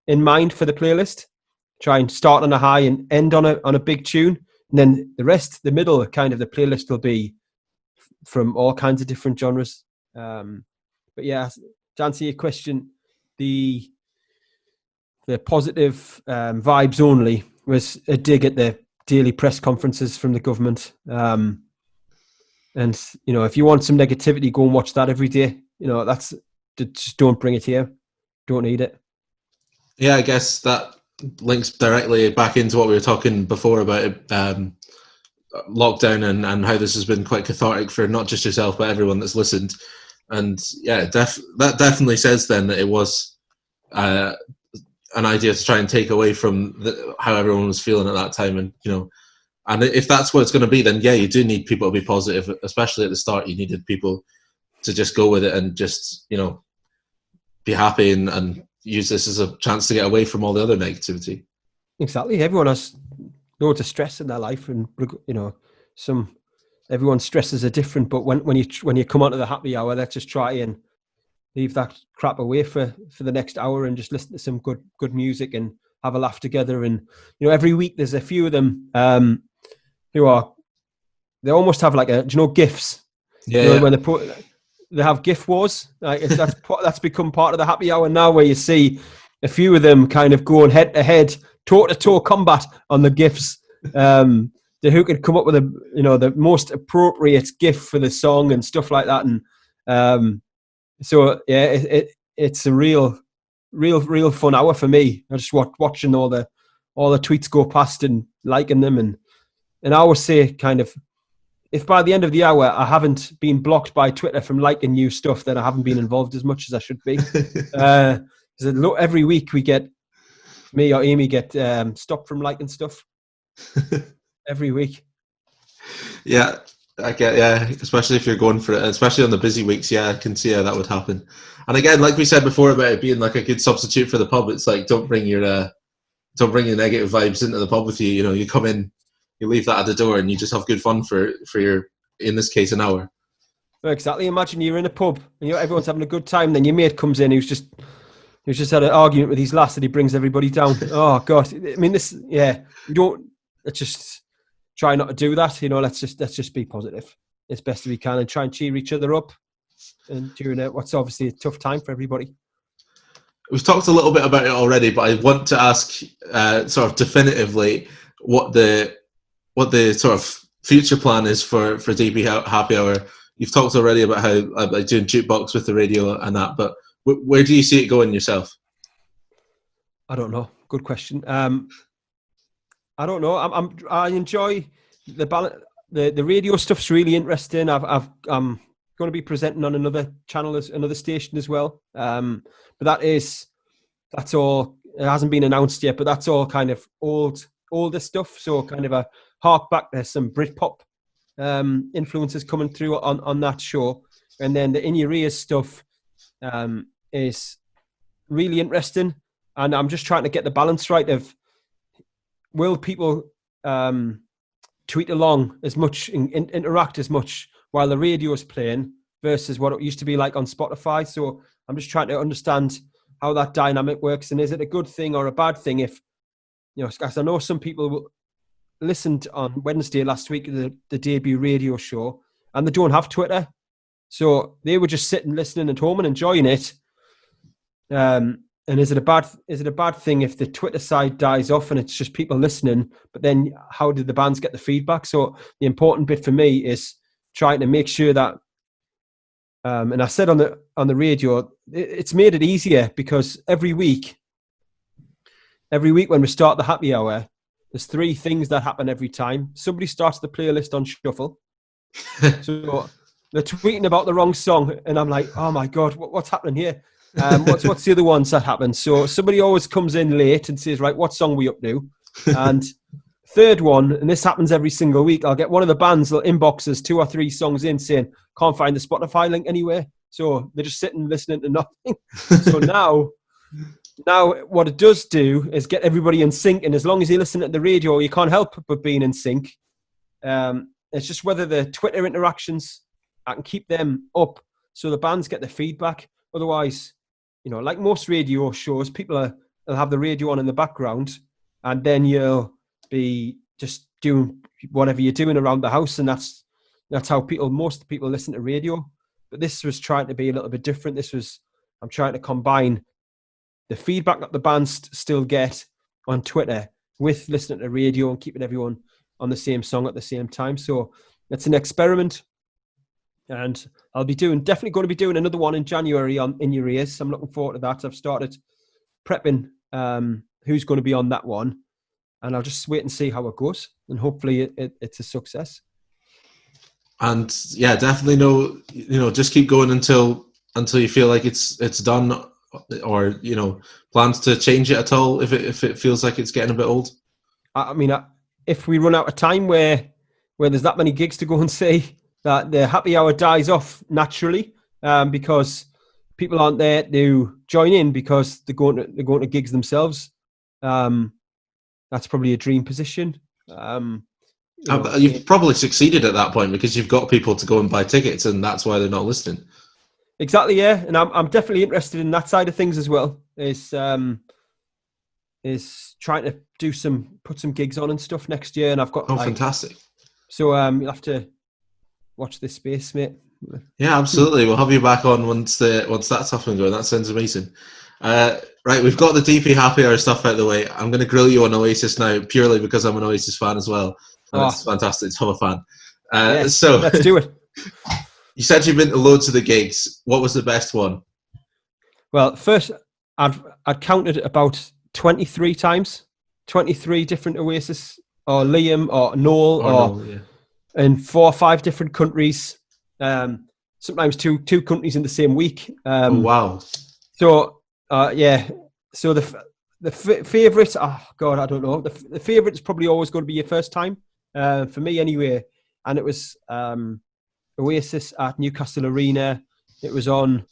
[SPEAKER 1] in mind for the playlist. Try and start on a high and end on a big tune. And then the rest, the middle, kind of the playlist will be from all kinds of different genres. But yeah, to answer your question, the positive vibes only was a dig at the daily press conferences from the government. And, if you want some negativity, go and watch that every day. Just don't bring it here. Don't need it.
[SPEAKER 2] Yeah, I guess that links directly back into what we were talking before about lockdown and how this has been quite cathartic for not just yourself, but everyone that's listened. And yeah, that definitely says then that it was an idea to try and take away from how everyone was feeling at that time. And, and if that's what it's going to be, then yeah, you do need people to be positive, especially at the start. You needed people to just go with it and just, be happy and use this as a chance to get away from all the other negativity.
[SPEAKER 1] Exactly. Everyone has loads of stress in their life, and everyone's stresses are different. But when you come onto the happy hour, let's just try and leave that crap away for the next hour and just listen to some good music and have a laugh together. And every week there's a few of them they almost have like GIFs.
[SPEAKER 2] Yeah.
[SPEAKER 1] When they have GIF wars. That's become part of the happy hour now, where you see a few of them kind of going head to head toe-to-toe combat on the gifs. Who could come up with the most appropriate gif for the song and stuff like that. And so yeah, it's a real fun hour for me. I just watching all the tweets go past and liking them, and I always say, kind of, if by the end of the hour I haven't been blocked by Twitter from liking new stuff, then I haven't been involved as much as I should be. Every week me or Amy get stopped from liking stuff. Every week.
[SPEAKER 2] Yeah, I get, yeah, especially if you're going for it, especially on the busy weeks. Yeah, I can see how that would happen. And again, like we said before about it being like a good substitute for the pub, it's like, don't bring your negative vibes into the pub with you. You know, you come in, you leave that at the door, and you just have good fun for your, in this case, an hour.
[SPEAKER 1] Exactly. Imagine you're in a pub and everyone's having a good time, then your mate comes in who's just had an argument with his lass, and he brings everybody down. Oh God! I mean, we don't. Let's just try not to do that. You know, let's just be positive as best as we can and try and cheer each other up. And during what's obviously a tough time for everybody.
[SPEAKER 2] We've talked a little bit about it already, but I want to ask sort of definitively what the sort of future plan is for DP Happy Hour. You've talked already about how like doing jukebox with the radio and that, but where do you see it going yourself?
[SPEAKER 1] I don't know. Good question. I don't know. I enjoy the radio stuff's really interesting. I'm going to be presenting on another channel, another station as well. But that's all. It hasn't been announced yet, but that's all kind of older stuff. So kind of a hark back. There's some Britpop influences coming through on that show, and then the In Your Ears stuff is really interesting. And I'm just trying to get the balance right of, will people tweet along as much, interact as much while the radio is playing versus what it used to be like on Spotify. So I'm just trying to understand how that dynamic works, and is it a good thing or a bad thing if, as I know some people listened on Wednesday last week, the debut radio show, and they don't have Twitter. So they were just sitting, listening at home and enjoying it. And is it a bad thing if the Twitter side dies off and it's just people listening? But then how did the bands get the feedback? So the important bit for me is trying to make sure that, and I said on the radio, it's made it easier because every week when we start the happy hour, there's 3 things that happen every time. Somebody starts the playlist on shuffle. So they're tweeting about the wrong song, and I'm like, oh my God, what's happening here? What's the other ones that happen? So somebody always comes in late and says, right, what song are we up to? And third one, and this happens every single week, I'll get one of the bands that inboxes 2 or 3 songs in saying, can't find the Spotify link anywhere. So they're just sitting listening to nothing. So now what it does do is get everybody in sync, and as long as you listen to the radio, you can't help but being in sync. It's just whether the Twitter interactions, I can keep them up so the bands get the feedback. Otherwise, like most radio shows, people will have the radio on in the background, and then you'll be just doing whatever you're doing around the house, and that's how most people listen to radio. But this was trying to be a little bit different. I'm trying to combine the feedback that the bands still get on Twitter with listening to radio and keeping everyone on the same song at the same time. So it's an experiment. And I'll be definitely going to be doing another one in January on In Your Ears. I'm looking forward to that. I've started prepping who's going to be on that one, and I'll just wait and see how it goes, and hopefully it's a success.
[SPEAKER 2] And yeah, definitely just keep going until you feel like it's done, or plans to change it at all if it feels like it's getting a bit old.
[SPEAKER 1] I mean, if we run out of time where there's that many gigs to go and see, that the happy hour dies off naturally because people aren't there to join in because they're going to gigs themselves. That's probably a dream position.
[SPEAKER 2] You've probably succeeded at that point because you've got people to go and buy tickets, and that's why they're not listening.
[SPEAKER 1] Exactly, yeah, and I'm definitely interested in that side of things as well. Is trying to put some gigs on and stuff next year, and I've got
[SPEAKER 2] fantastic.
[SPEAKER 1] So you'll have to watch this space, mate.
[SPEAKER 2] Yeah, absolutely. We'll have you back on once that's off and going. That sounds amazing. Right, we've got the DP Happy Hour stuff out of the way. I'm going to grill you on Oasis now, purely because I'm an Oasis fan as well, and it's fantastic to have a fan.
[SPEAKER 1] Yes,
[SPEAKER 2] so
[SPEAKER 1] let's do it.
[SPEAKER 2] You said you've been to loads of the gigs. What was the best one?
[SPEAKER 1] Well, first, I'd counted about 23 times, 23 different Oasis, or Liam, or Noel, in 4 or 5 different countries. Sometimes two countries in the same week.
[SPEAKER 2] Oh wow!
[SPEAKER 1] So yeah, so the favourite. Oh God, I don't know. The favourite is probably always going to be your first time, for me anyway. And it was Oasis at Newcastle Arena. It was on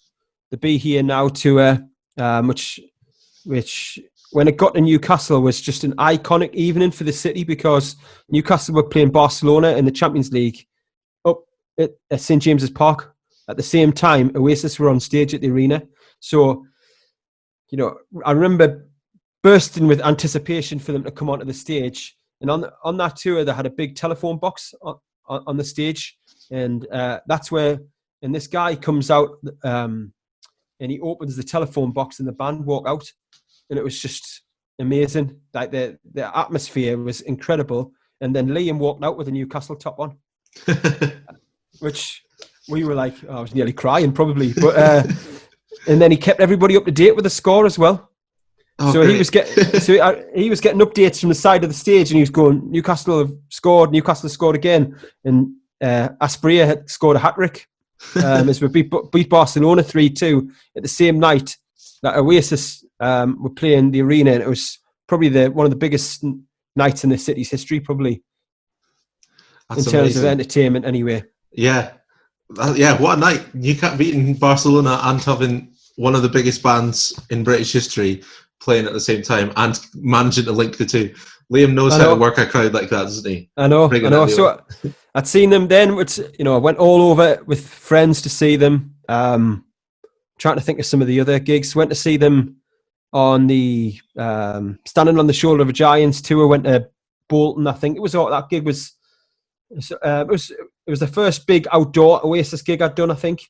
[SPEAKER 1] the Be Here Now tour, which when it got to Newcastle was just an iconic evening for the city, because Newcastle were playing Barcelona in the Champions League up at St James's Park. At the same time, Oasis were on stage at the arena. So, you know, I remember bursting with anticipation for them to come onto the stage. And on that tour, they had a big telephone box on the stage. And that's where, and this guy comes out and he opens the telephone box and the band walk out. And it was just amazing. Like the atmosphere was incredible. And then Liam walked out with a Newcastle top on, which we were like, I was nearly crying probably. But and then he kept everybody up to date with the score as well. So he was getting updates from the side of the stage, and he was going, Newcastle have scored, Newcastle scored again, and Asprilla had scored a hat-trick as we beat Barcelona 3-2 at the same night that Oasis were playing the arena, and it was probably one of the biggest nights in the city's history, probably. That's in terms of entertainment anyway.
[SPEAKER 2] Yeah, what a night. Newcastle beating Barcelona and having one of the biggest bands in British history playing at the same time and managing to link the two. Liam knows how to work a crowd like that, doesn't he?
[SPEAKER 1] I know. So I'd seen them then, which, you know, I went all over with friends to see them. Trying to think of some of the other gigs. Went to see them on the Standing on the Shoulder of a Giants tour. Went to Bolton, I think. That gig was it was the first big outdoor Oasis gig I'd done, I think.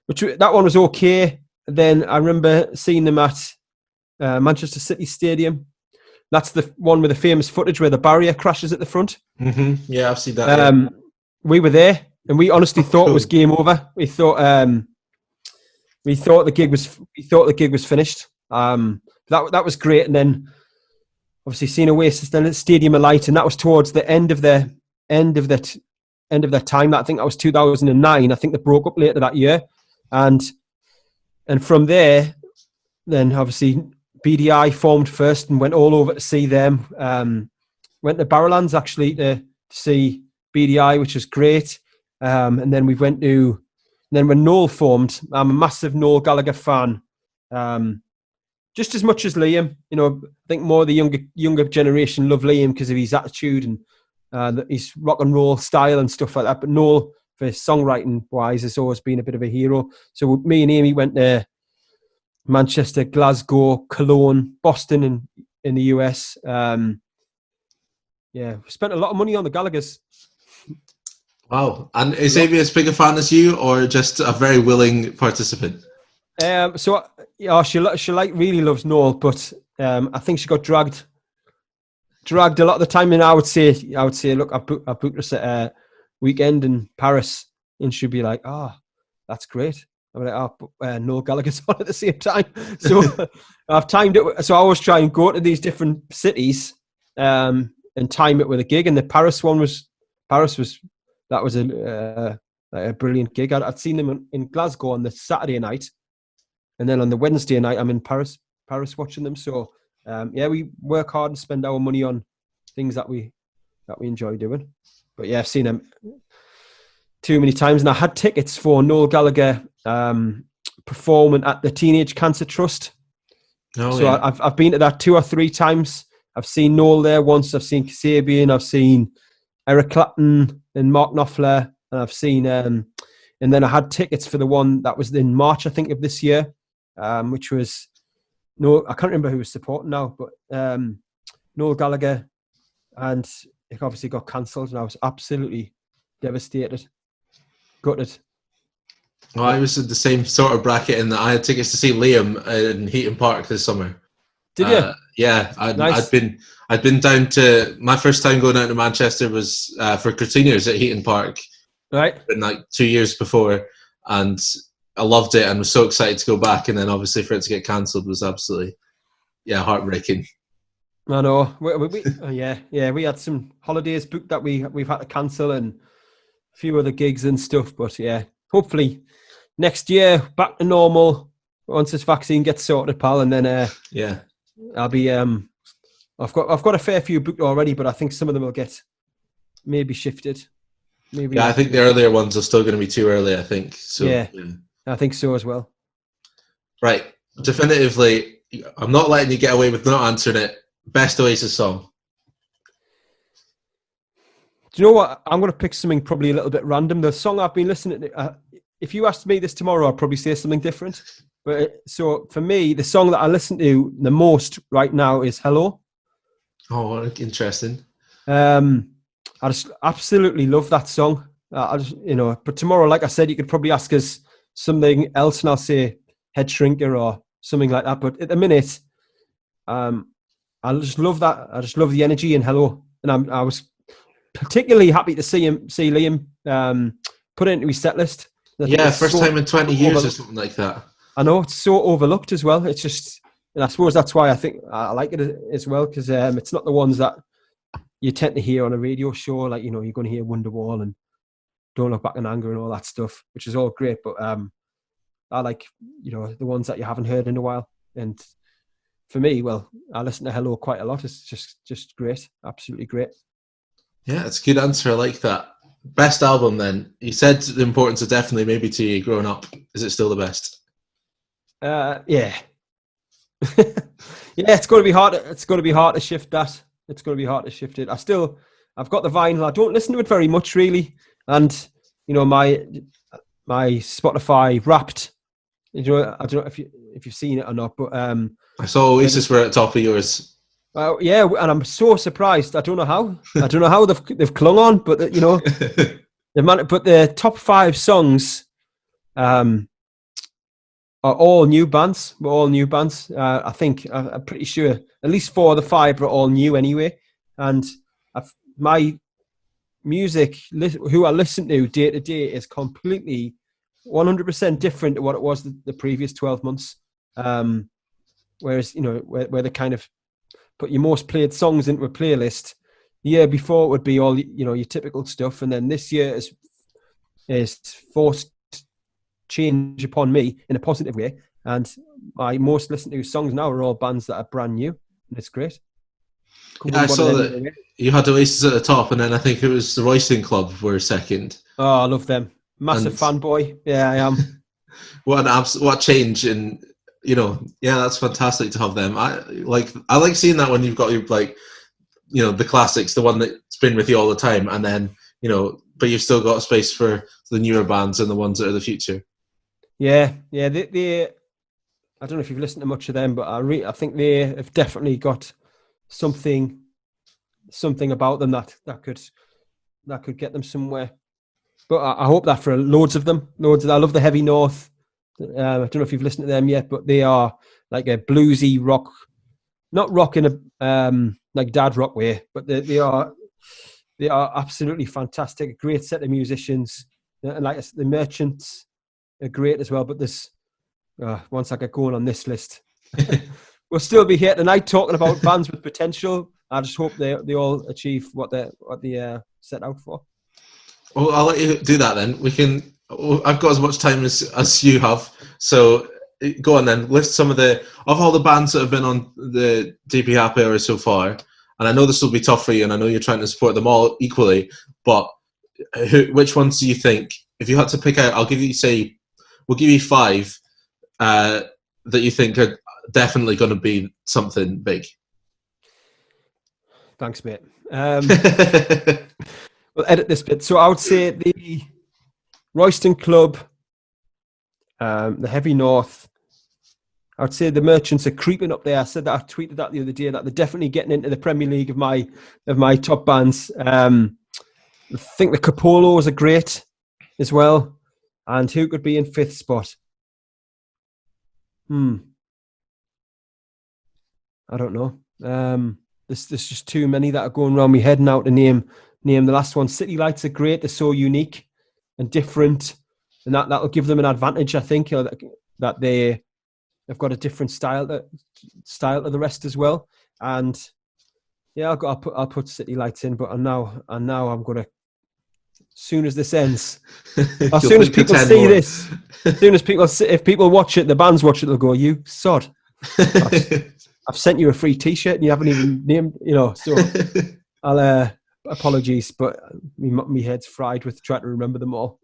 [SPEAKER 1] Which that one was okay. Then I remember seeing them at Manchester City Stadium. That's the one with the famous footage where the barrier crashes at the front.
[SPEAKER 2] Mm-hmm. Yeah, I've seen that.
[SPEAKER 1] We were there, and we honestly thought it was game over. We thought the gig was finished. That was great, and then obviously seeing Oasis then at Stadium of Light, and that was towards the end of their time. I think that was 2009. I think they broke up later that year, and from there, then obviously BDI formed first and went all over to see them. Went to Barrowlands actually to see BDI, which was great. And then we went to, and then when Noel formed, I'm a massive Noel Gallagher fan. Just as much as Liam, you know, I think more of the younger generation love Liam because of his attitude and his rock and roll style and stuff like that. But Noel, for songwriting wise, has always been a bit of a hero. So me and Amy went to Manchester, Glasgow, Cologne, Boston in the US. We spent a lot of money on the Gallaghers.
[SPEAKER 2] Wow. And is Amy as big a fan as you, or just a very willing participant? She really loves Noel, but I think she got dragged a lot of the time. And I would say, look, I booked us at a weekend in Paris, and she'd be like, "Oh, that's great." I'm like, Noel Gallagher's on at the same time. So I've timed it. So I always try and go to these different cities and time it with a gig. And the Paris one was a brilliant gig. I'd seen them in Glasgow on the Saturday night, and then on the Wednesday night I'm in Paris watching them. So we work hard and spend our money on things that we enjoy doing. But yeah, I've seen them too many times, and I had tickets for Noel Gallagher performing at the Teenage Cancer Trust. I've been to that 2 or 3 times. I've seen Noel there once. I've seen Kasabian. I've seen Eric Clapton and Mark Knopfler, and I've seen and then I had tickets for the one that was in March, I think, of this year, which was I can't remember who was supporting now, but Noel Gallagher, and it obviously got cancelled, and I was absolutely devastated. Gutted. Well, I was in the same sort of bracket in that I had tickets to see Liam in Heaton Park this summer.
[SPEAKER 1] Did you?
[SPEAKER 2] Yeah,
[SPEAKER 1] Nice.
[SPEAKER 2] I'd been down to my first time going out to Manchester was for Croutineers at Heaton Park.
[SPEAKER 1] Right.
[SPEAKER 2] Been like 2 years before, and I loved it and was so excited to go back. And then obviously for it to get cancelled was absolutely heartbreaking.
[SPEAKER 1] I know. We had some holidays booked that we've had to cancel and a few other gigs and stuff. But yeah, hopefully next year back to normal once this vaccine gets sorted, pal. And then I'll be I've got a fair few booked already, but I think some of them will get maybe shifted. Maybe
[SPEAKER 2] I think the earlier ones are still going to be too early. I think so.
[SPEAKER 1] Yeah, I think so as well.
[SPEAKER 2] Right, definitively, I'm not letting you get away with not answering it. Best Oasis song.
[SPEAKER 1] Do you know what? I'm going to pick something probably a little bit random. The song I've been listening to, if you asked me this tomorrow, I'd probably say something different. But so for me, the song that I listen to the most right now is Hello.
[SPEAKER 2] Oh, interesting.
[SPEAKER 1] I just absolutely love that song. But tomorrow, like I said, you could probably ask us something else and I'll say Head Shrinker or something like that. But at the minute, I just love that. I just love the energy in Hello. And I was particularly happy to see Liam put it into his set list.
[SPEAKER 2] First time in 20 years or something like that.
[SPEAKER 1] I know, it's so overlooked as well. It's just, and I suppose that's why I think I like it as well, because it's not the ones that you tend to hear on a radio show. Like, you're going to hear Wonderwall and Don't Look Back in Anger and all that stuff, which is all great. But I like, the ones that you haven't heard in a while. And for me, well, I listen to Hello quite a lot. It's just great. Absolutely great.
[SPEAKER 2] Yeah, it's a good answer. I like that. Best album then. You said the importance of Definitely Maybe to you growing up. Is it still the best?
[SPEAKER 1] Yeah. Yeah, it's going to be hard. It's going to be hard to shift that. It's going to be hard to shift it. I've got the vinyl. I don't listen to it very much really. And, my Spotify Wrapped, I don't know if you've seen it or not, but
[SPEAKER 2] I saw Oasis were at the top of yours.
[SPEAKER 1] Yeah, and I'm so surprised. I don't know how they've clung on, but the top 5 songs are all new bands. We're all new bands. I think I'm pretty sure at least 4 of the 5 are all new anyway. And my music, who I listen to day to day, is completely 100% different to what it was the previous 12 months. Whereas where they kind of put your most played songs into a playlist, the year before it would be all your typical stuff, and then this year is forced change upon me in a positive way, and my most listened to songs now are all bands that are brand new, and it's great.
[SPEAKER 2] I saw that you had Oasis at the top, and then I think it was the Royston Club were second.
[SPEAKER 1] Oh, I love them. Massive fanboy. Yeah, I am.
[SPEAKER 2] What a change in that's fantastic to have them. I like seeing that when you've got your the classics, the one that's been with you all the time, and then but you've still got space for the newer bands and the ones that are the future.
[SPEAKER 1] Yeah. They I don't know if you've listened to much of them, but I think they have definitely got something about them that could get them somewhere. But I hope that for loads of them. I love the Heavy North. I don't know if you've listened to them yet, but they are like a bluesy rock, not rock in a like dad rock way, but they are absolutely fantastic. A great set of musicians, and like the Merchants are great as well. But there's once I get going on this list, we'll still be here tonight talking about bands with potential. I just hope they all achieve what they set out for.
[SPEAKER 2] Well, I'll let you do that then. I've got as much time as you have, so go on then. List some of all the bands that have been on the DP Happy Hour so far, and I know this will be tough for you, and I know you're trying to support them all equally, but which ones do you think, if you had to pick out, we'll give you 5 that you think are definitely going to be something big?
[SPEAKER 1] Thanks, mate. We'll edit this bit. So I would say the Royston Club, the Heavy North. I would say the Merchants are creeping up there. I said that, I tweeted that the other day, that they're definitely getting into the Premier League of my top bands. I think the Capolos are great as well. And who could be in 5th spot? I don't know. There's just too many that are going around my head now to name the last one. City Lights are great. They're so unique and different, and that'll give them an advantage, I think, that they've got a different style to the rest as well. And yeah, I'll put City Lights in, but now I'm gonna. As soon as this ends, as soon as people see this, if people watch it, the bands watch it, they'll go, "You sod! I've sent you a free T-shirt and you haven't even named, So I'll apologies, but my head's fried with trying to remember them all.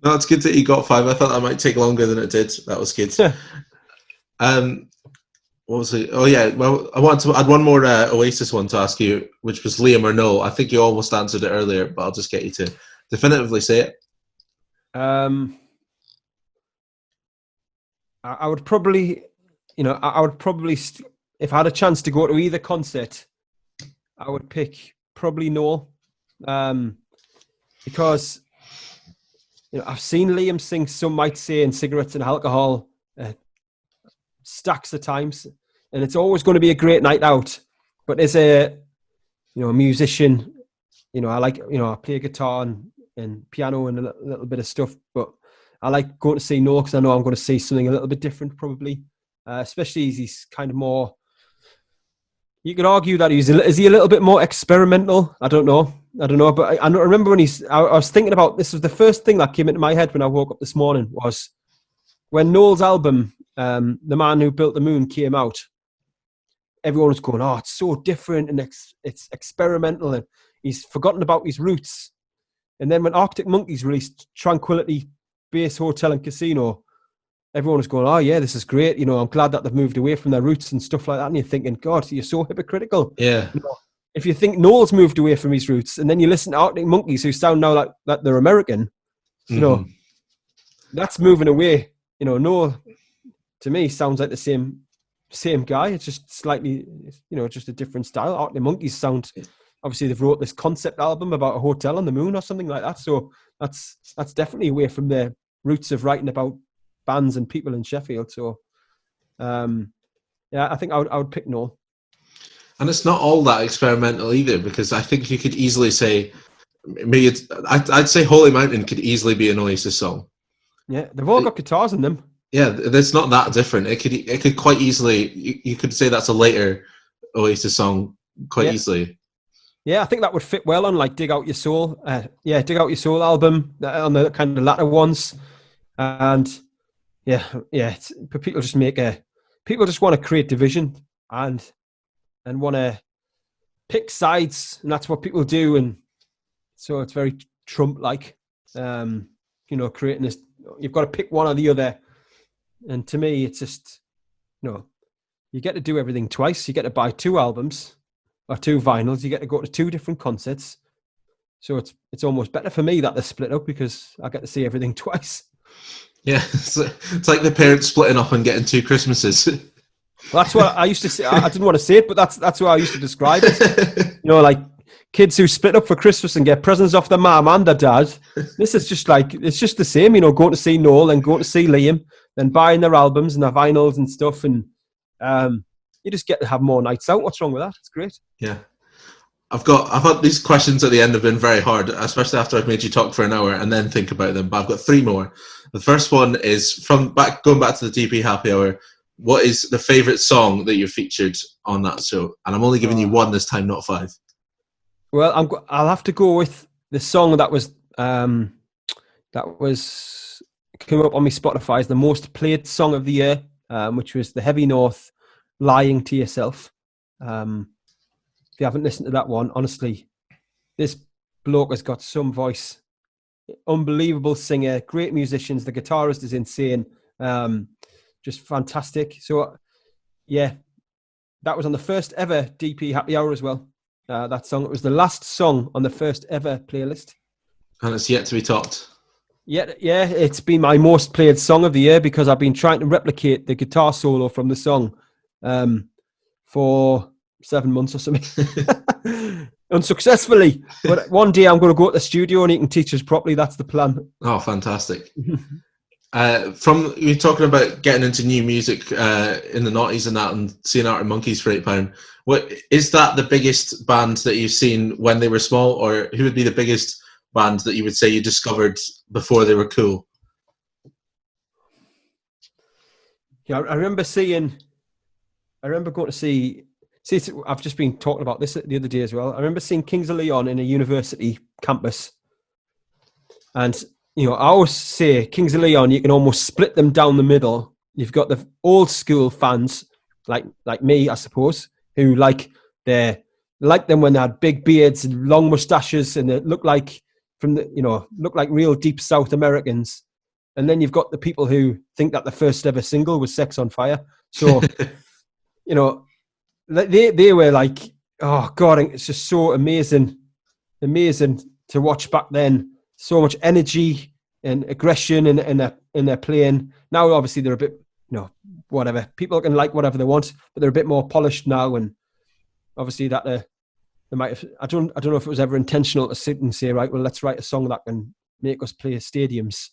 [SPEAKER 2] No, it's good that you got 5. I thought that might take longer than it did. That was good. What was it? Oh yeah. Well, I want to add one more Oasis one to ask you, which was Liam or Noel. I think you almost answered it earlier, but I'll just get you to definitively say it.
[SPEAKER 1] I would probably, if I had a chance to go to either concert, I would pick probably Noel, because I've seen Liam sing, some might say, in Cigarettes and Alcohol, stacks of times, and it's always going to be a great night out. But as a musician, I like, I play guitar and piano and a little bit of stuff, but I like going to see Noel because I know I'm going to see something a little bit different, probably, especially as he's kind of more. You could argue that is he a little bit more experimental? I don't know, but I remember when I was thinking about this. Was the first thing that came into my head when I woke up this morning was when Noel's album, The Man Who Built the Moon, came out. Everyone was going, "Oh, it's so different and it's experimental," and he's forgotten about his roots. And then when Arctic Monkeys released Tranquility Base Hotel and Casino, everyone was going, "Oh yeah, this is great. I'm glad that they've moved away from their roots and stuff like that." And you're thinking, God, you're so hypocritical.
[SPEAKER 2] Yeah.
[SPEAKER 1] If you think Noel's moved away from his roots, and then you listen to Arctic Monkeys, who sound now like that they're American, that's moving away. Noel, to me, sounds like the same guy. It's just slightly, just a different style. Arctic Monkeys sound. Obviously, they've wrote this concept album about a hotel on the moon or something like that. So that's definitely away from their roots of writing about bands and people in Sheffield. So, I think I would pick Noel.
[SPEAKER 2] And it's not all that experimental either, because I think you could easily say, maybe I'd say Holy Mountain could easily be an Oasis song.
[SPEAKER 1] Yeah, they've all got guitars in them.
[SPEAKER 2] Yeah, it's not that different. It could quite easily, you could say that's a later Oasis song quite easily.
[SPEAKER 1] Yeah, I think that would fit well on like Dig Out Your Soul. Dig Out Your Soul album, on the kind of latter ones. And but people just want to create division and want to pick sides, and that's what people do. And so it's very Trump-like, creating this. You've got to pick one or the other. And to me, it's just, you get to do everything twice. You get to buy 2 albums or 2 vinyls. You get to go to 2 different concerts. So it's almost better for me that they're split up, because I get to see everything twice.
[SPEAKER 2] Yeah, it's like the parents splitting up and getting 2 Christmases.
[SPEAKER 1] Well, that's what I used to say. I didn't want to say it, but that's what I used to describe it. Like kids who split up for Christmas and get presents off their mum and their dad. This is just like, it's just the same, going to see Noel and going to see Liam, then buying their albums and their vinyls and stuff. And you just get to have more nights out. What's wrong with that? It's great.
[SPEAKER 2] Yeah. I've had these questions at the end have been very hard, especially after I've made you talk for an hour and then think about them. But I've got 3 more. The first one is going back to the DP Happy Hour. What is the favourite song that you featured on that show? And I'm only giving you 1 this time, not 5.
[SPEAKER 1] Well, I'll have to go with the song that was came up on my Spotify as the most played song of the year, which was the Heavy North, "Lying to Yourself." If you haven't listened to that one, honestly, this bloke has got some voice. Unbelievable singer, great musicians. The guitarist is insane. Just fantastic. So, yeah, that was on the first ever DP Happy Hour as well. That song, it was the last song on the first ever playlist.
[SPEAKER 2] And it's yet to be topped.
[SPEAKER 1] Yeah, it's been my most played song of the year, because I've been trying to replicate the guitar solo from the song for 7 months or something. Unsuccessfully. But one day I'm going to go to the studio and he can teach us properly. That's the plan.
[SPEAKER 2] Oh, fantastic. From you talking about getting into new music in the noughties and that, and seeing Arctic Monkeys for £8, what is that the biggest band that you've seen when they were small, or who would be the biggest band that you would say you discovered before they were cool?
[SPEAKER 1] Yeah, I remember going to see, I've just been talking about this the other day as well. I remember seeing Kings of Leon in a university campus. And, I always say Kings of Leon, you can almost split them down the middle. You've got the old school fans, like me, I suppose, who like them when they had big beards and long mustaches and they look like real deep South Americans. And then you've got the people who think that the first ever single was Sex on Fire. So, they were like, oh God, it's just so amazing to watch back then. So much energy and aggression in their playing. Now, obviously, they're a bit, whatever. People can like whatever they want, but they're a bit more polished now. And obviously, that they might have. I don't know if it was ever intentional to sit and say, right, well, let's write a song that can make us play stadiums,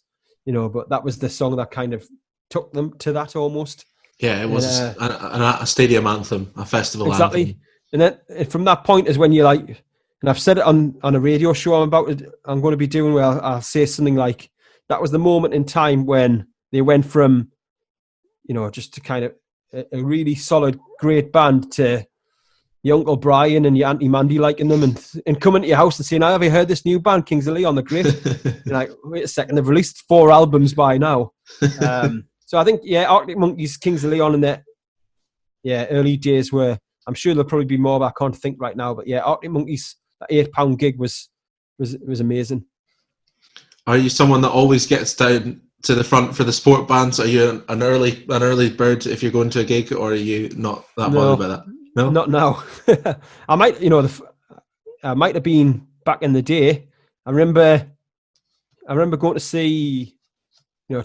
[SPEAKER 1] But that was the song that kind of took them to that almost.
[SPEAKER 2] Yeah, it was a stadium anthem, a festival
[SPEAKER 1] exactly.
[SPEAKER 2] anthem.
[SPEAKER 1] And then from that point is when you like. And I've said it on a radio show I'm going to be doing where I'll say something like, that was the moment in time when they went from, just to kind of a really solid, great band to your Uncle Brian and your Auntie Mandy liking them and coming to your house and saying, have you heard this new band, Kings of Leon, the great? You're like, wait a second, they've released 4 albums by now. So I think, Arctic Monkeys, Kings of Leon in their early days were, I'm sure there'll probably be more, but I can't think right now. But Arctic Monkeys, that £8 gig was amazing. Are
[SPEAKER 2] you someone that always gets down to the front for the sport bands? Are you an early bird if you're going to a gig, or are you not that bothered by that? No,
[SPEAKER 1] not now. I might, I might have been back in the day. I remember going to see,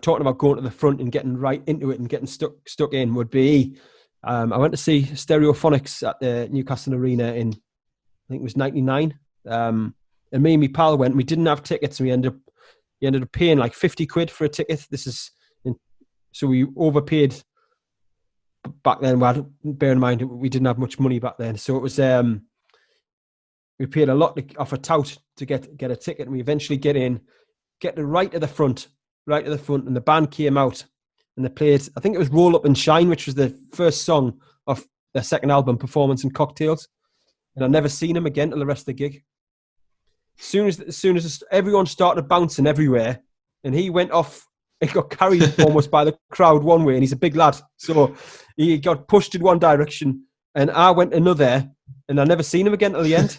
[SPEAKER 1] talking about going to the front and getting right into it and getting stuck in would be. I went to see Stereophonics at the Newcastle Arena in, I think it was 99. And me and my pal went. We didn't have tickets. And we ended up paying like 50 quid for a ticket. So we overpaid back then. Well, bear in mind we didn't have much money back then. So it was we paid a lot off a tout to get a ticket, and we eventually get right to the front, and the band came out and they played. I think it was "Roll Up and Shine," which was the first song of their second album, Performance and Cocktails. And I've never seen him again till the rest of the gig. As soon as everyone started bouncing everywhere, and he went off, he got carried almost by the crowd one way, and he's a big lad, so he got pushed in one direction, and I went another, and I never seen him again till the end.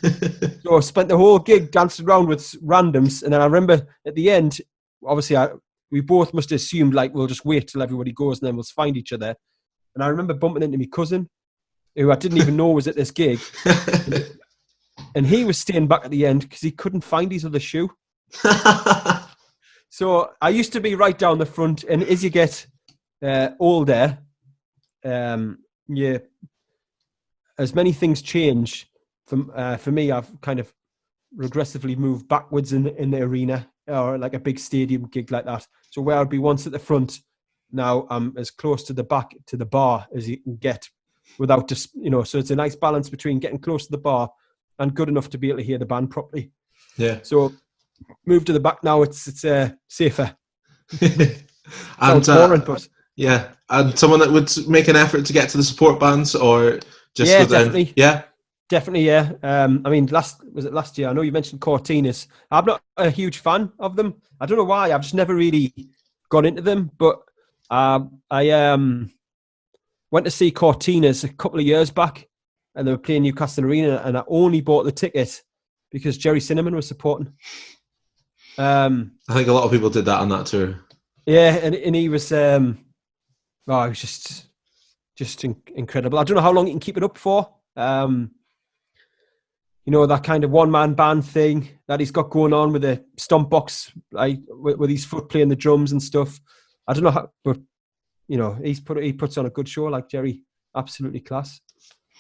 [SPEAKER 1] So I spent the whole gig dancing around with randoms, and then I remember at the end, obviously we both must have assumed like we'll just wait till everybody goes and then we'll find each other. And I remember bumping into my cousin, who I didn't even know was at this gig. And he was staying back at the end because he couldn't find his other shoe. So I used to be right down the front. And as you get older, as many things change. For me, I've kind of regressively moved backwards in the arena, or like a big stadium gig like that. So where I'd be once at the front, now I'm as close to the back, to the bar as you can get without just, so it's a nice balance between getting close to the bar and good enough to be able to hear the band properly.
[SPEAKER 2] Yeah.
[SPEAKER 1] So move to the back now. It's safer.
[SPEAKER 2] And boring, but yeah. And someone that would make an effort to get to the support bands, or just go down.
[SPEAKER 1] Definitely. Yeah. I mean, last year? I know you mentioned Cortinas. I'm not a huge fan of them. I don't know why. I've just never really got into them. But I went to see Cortinas a couple of years back, and they were playing Newcastle Arena, and I only bought the ticket because Jerry Cinnamon was supporting.
[SPEAKER 2] I think a lot of people did that on that tour.
[SPEAKER 1] Yeah, and he was, he was just incredible. I don't know how long he can keep it up for. That kind of one-man band thing that he's got going on with the stomp box, like with his foot playing the drums and stuff. I don't know how, but he puts on a good show, like Jerry. Absolutely class.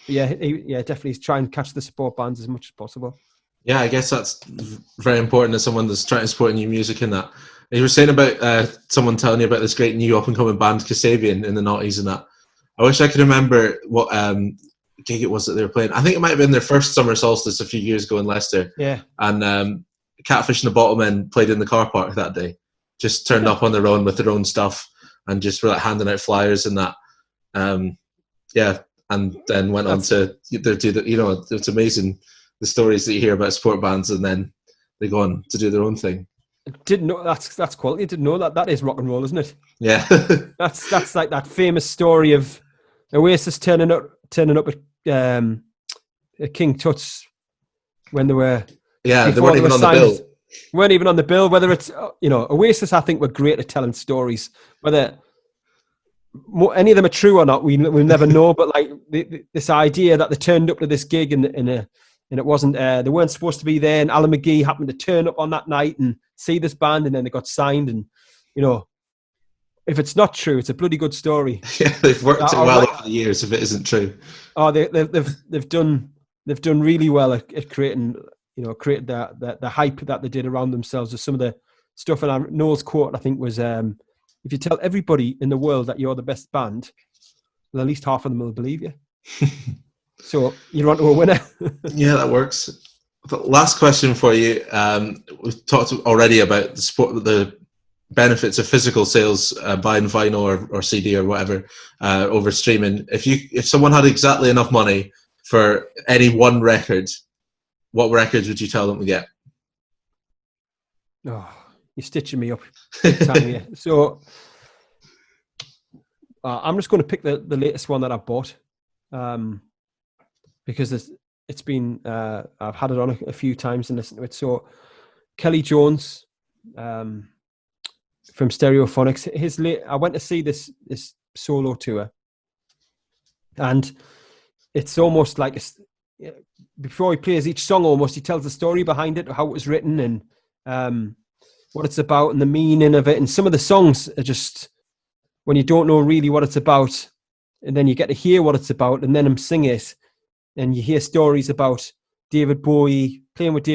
[SPEAKER 1] yeah, definitely try and catch the support bands as much as possible.
[SPEAKER 2] Yeah, I guess that's very important as someone that's trying to support new music in that. You were saying about someone telling you about this great new up-and-coming band, Kasabian, in the noughties and that. I wish I could remember what gig it was that they were playing. I think it might have been their first summer solstice a few years ago in Leicester.
[SPEAKER 1] Yeah.
[SPEAKER 2] And Catfish and the Bottlemen played in the car park that day. Just turned up on their own with their own stuff and just were like handing out flyers and that. Yeah, and then went on to do the, you know, it's amazing the stories that you hear about sport bands, and then they go on to do their own thing.
[SPEAKER 1] Didn't know that's quality. Didn't know that is rock and roll, isn't it?
[SPEAKER 2] Yeah.
[SPEAKER 1] that's like that famous story of Oasis turning up at King Tut's when they were
[SPEAKER 2] they weren't even on the bill.
[SPEAKER 1] Weren't even on the bill. Whether it's Oasis, I think, were great at telling stories. Whether any of them are true or not, we'll never know. But like this idea that they turned up to this gig and it wasn't, they weren't supposed to be there, and Alan McGee happened to turn up on that night and see this band, and then they got signed. And if it's not true, it's a bloody good story.
[SPEAKER 2] Yeah, they've worked it well over the years. If it isn't true,
[SPEAKER 1] they've done really well at creating the hype that they did around themselves with some of the stuff. And Noel's quote, I think, was, "If you tell everybody in the world that you're the best band, well, at least half of them will believe you." So you're on to a winner.
[SPEAKER 2] Yeah, that works. The last question for you. We've talked already about the benefits of physical sales, buying vinyl or CD or whatever over streaming. If someone had exactly enough money for any one record, what records would you tell them to get?
[SPEAKER 1] Oh, you're stitching me up. So I'm just going to pick the latest one that I bought. Because it's been I've had it on a few times and listened to it. So Kelly Jones from Stereophonics, I went to see this solo tour, and it's almost like before he plays each song, almost he tells the story behind it, how it was written, and what it's about, and the meaning of it. And some of the songs are just, when you don't know really what it's about, and then you get to hear what it's about, and then him sing it. And you hear stories about David Bowie, playing with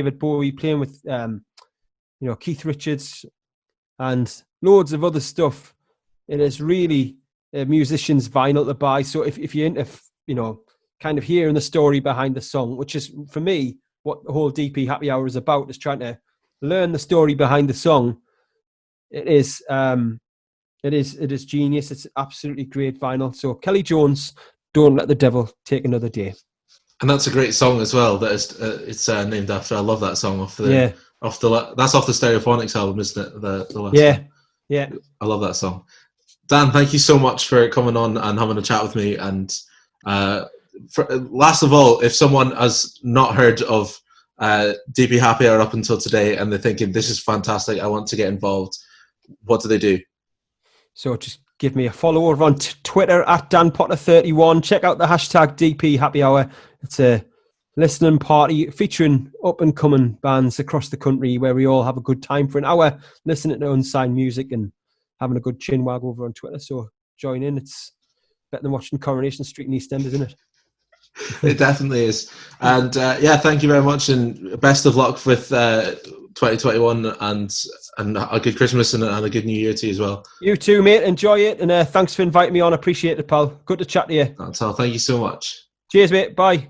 [SPEAKER 1] Keith Richards, and loads of other stuff. It is really a musician's vinyl to buy. So if you're into, kind of hearing the story behind the song, which is, for me, what the whole DP Happy Hour is about, is trying to learn the story behind the song. It is genius. It's absolutely great vinyl. So Kelly Jones, Don't Let the Devil Take Another Day.
[SPEAKER 2] And that's a great song as well. That is, it's named after. I love that song that's off the Stereophonics album, isn't it? The last one.
[SPEAKER 1] Yeah.
[SPEAKER 2] I love that song. Dan, thank you so much for coming on and having a chat with me. And last of all, if someone has not heard of DP Happy Hour up until today and they're thinking, this is fantastic, I want to get involved, what do they do? So just give me a follow over on Twitter at DanPotter31. Check out the hashtag DP Happy Hour. It's a listening party featuring up-and-coming bands across the country where we all have a good time for an hour listening to unsigned music and having a good chin wag over on Twitter. So join in. It's better than watching Coronation Street in East End, isn't it? It definitely is. And thank you very much, and best of luck with 2021 and a good Christmas and a good New Year to you as well. You too, mate. Enjoy it, and thanks for inviting me on. Appreciate it, pal. Good to chat to you. That's all. Thank you so much. Cheers, mate. Bye.